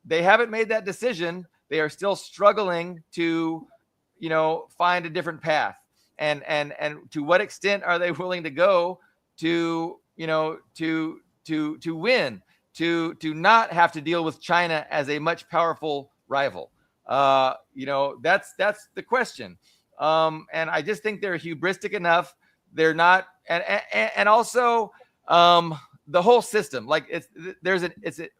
A: They haven't made that decision. They are still struggling to, find a different path. And to what extent are they willing to go to win, to not have to deal with China as a much powerful rival? That's the question. And I just think they're hubristic enough. They're not, and also the whole system, like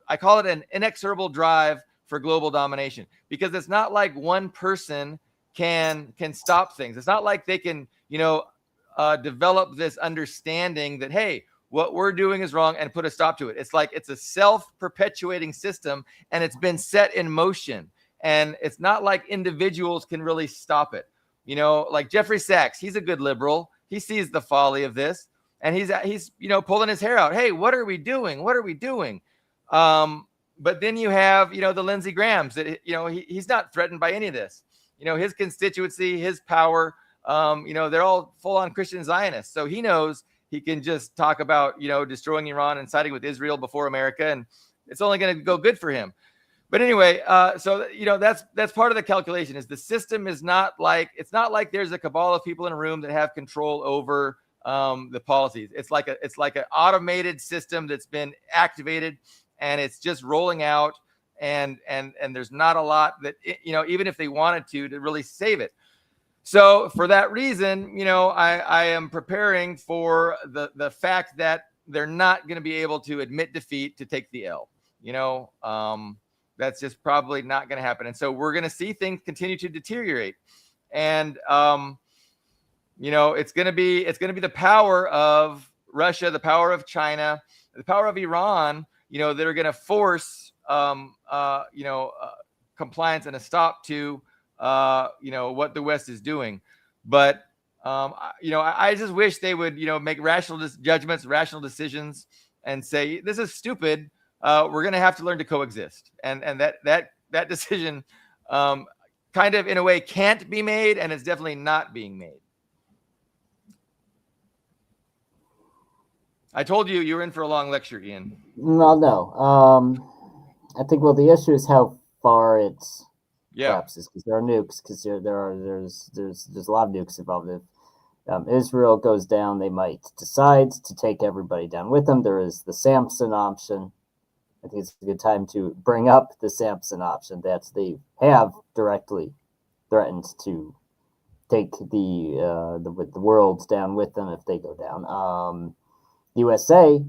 A: I call it an inexorable drive for global domination, because it's not like one person can stop things. It's not like they can, develop this understanding that, hey, what we're doing is wrong and put a stop to it. It's like it's a self-perpetuating system, and it's been set in motion. And it's not like individuals can really stop it. Like Jeffrey Sachs, he's a good liberal. He sees the folly of this, and he's pulling his hair out. Hey, what are we doing? What are we doing? But then you have, the Lindsey Grahams that, he's not threatened by any of this. His constituency, his power, they're all full on Christian Zionists. So he knows he can just talk about, destroying Iran and siding with Israel before America, and it's only going to go good for him. But anyway, so that's part of the calculation. Is the system is not like there's a cabal of people in a room that have control over the policies. It's like an automated system that's been activated, and it's just rolling out. And there's not a lot that even if they wanted to really save it. So for that reason, I am preparing for the fact that they're not going to be able to admit defeat to take the L. That's just probably not going to happen. And so we're going to see things continue to deteriorate. And, it's going to be the power of Russia, the power of China, the power of Iran, that are going to force, compliance and a stop to, what the West is doing. But, I just wish they would, make rational judgments, rational decisions, and say, this is stupid. We're going to have to learn to coexist. And that decision kind of in a way can't be made, and it's definitely not being made. I told you were in for a long lecture, Ian.
B: No. I think, the issue is how far it
A: Yeah.
B: collapses, because there are nukes, because there's a lot of nukes involved. If Israel goes down, they might decide to take everybody down with them. There is the Samson option. I think it's a good time to bring up the Samson option that they have directly threatened to take the world down with them if they go down. USA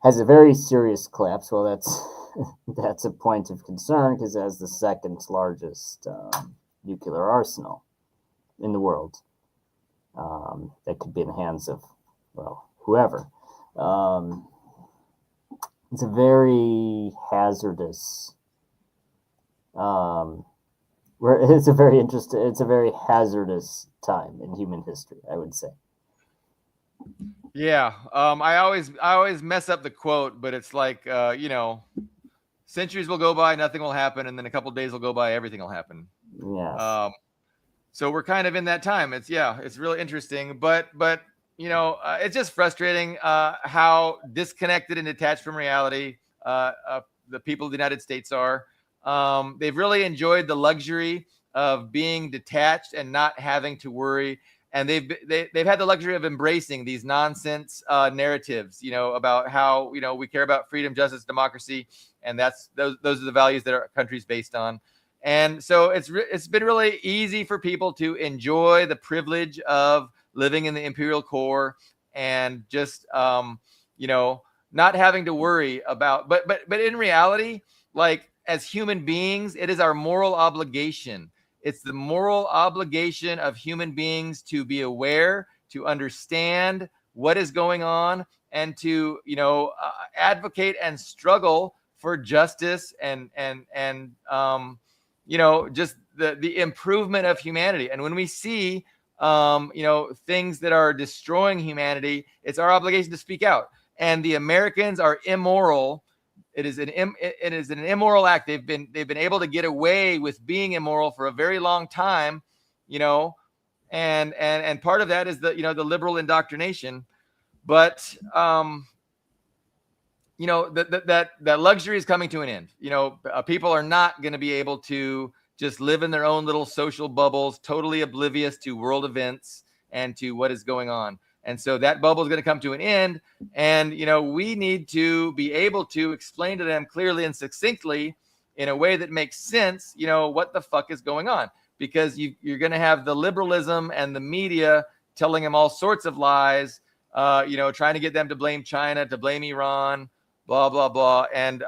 B: has a very serious collapse. Well, that's a point of concern, because it has the second largest nuclear arsenal in the world. That could be in the hands of, well, whoever. It's a very hazardous. It's a very hazardous time in human history, I would say.
A: Yeah. I always mess up the quote, but it's like, centuries will go by, nothing will happen, and then a couple days will go by, everything will happen.
B: Yes.
A: So we're kind of in that time. It's really interesting, but it's just frustrating how disconnected and detached from reality the people of the United States are. They've really enjoyed the luxury of being detached and not having to worry. And they've had the luxury of embracing these nonsense narratives, about how, we care about freedom, justice, democracy. And those are the values that our country's based on. And so it's been really easy for people to enjoy the privilege of living in the imperial core and just, not having to worry about, but in reality, like, as human beings, it is our moral obligation. It's the moral obligation of human beings to be aware, to understand what is going on, and to, advocate and struggle for justice and just the improvement of humanity. And when we see, things that are destroying humanity, it's our obligation to speak out. And the Americans are immoral. It is an immoral act. They've been able to get away with being immoral for a very long time, and part of that is the liberal indoctrination. But that luxury is coming to an end. People are not going to be able to just live in their own little social bubbles, totally oblivious to world events and to what is going on. And so that bubble is going to come to an end. And, we need to be able to explain to them clearly and succinctly in a way that makes sense, what the fuck is going on. Because you're going to have the liberalism and the media telling them all sorts of lies, trying to get them to blame China, to blame Iran, blah, blah, blah. And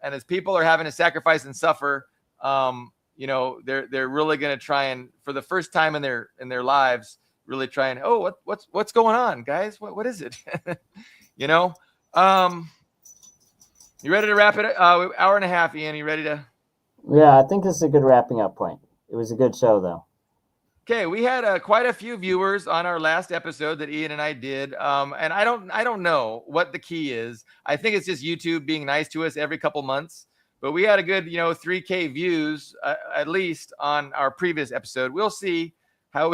A: as people are having to sacrifice and suffer, they're really going to try and, for the first time in their lives, really try and, what's going on, guys? What is it? You ready to wrap it? Hour and a half, Ian. You ready to?
B: Yeah, I think this is a good wrapping up point. It was a good show, though.
A: Okay, we had quite a few viewers on our last episode that Ian and I did, and I don't know what the key is. I think it's just YouTube being nice to us every couple months. But we had a good, 3K views at least on our previous episode. We'll see how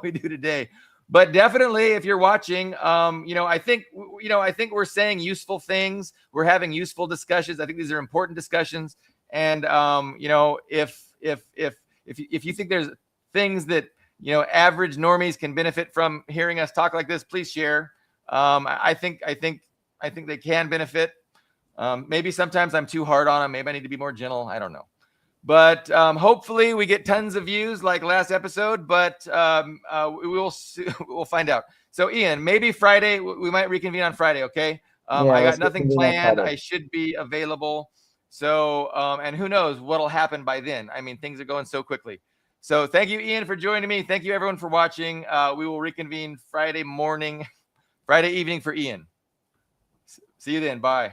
A: we do today. But definitely, if you're watching, I think we're saying useful things. We're having useful discussions. I think these are important discussions. And if you think there's things that average normies can benefit from hearing us talk like this, please share. I think they can benefit. Maybe sometimes I'm too hard on them. Maybe I need to be more gentle. I don't know. But hopefully we get tons of views like last episode. But we'll find out. So Ian, maybe Friday we might reconvene on Friday. Okay. I got nothing planned. I should be available. So and who knows what'll happen by then. I mean, things are going so quickly. So thank you, Ian, for joining me. Thank you, everyone, for watching. We will reconvene Friday evening for Ian. See you then. Bye.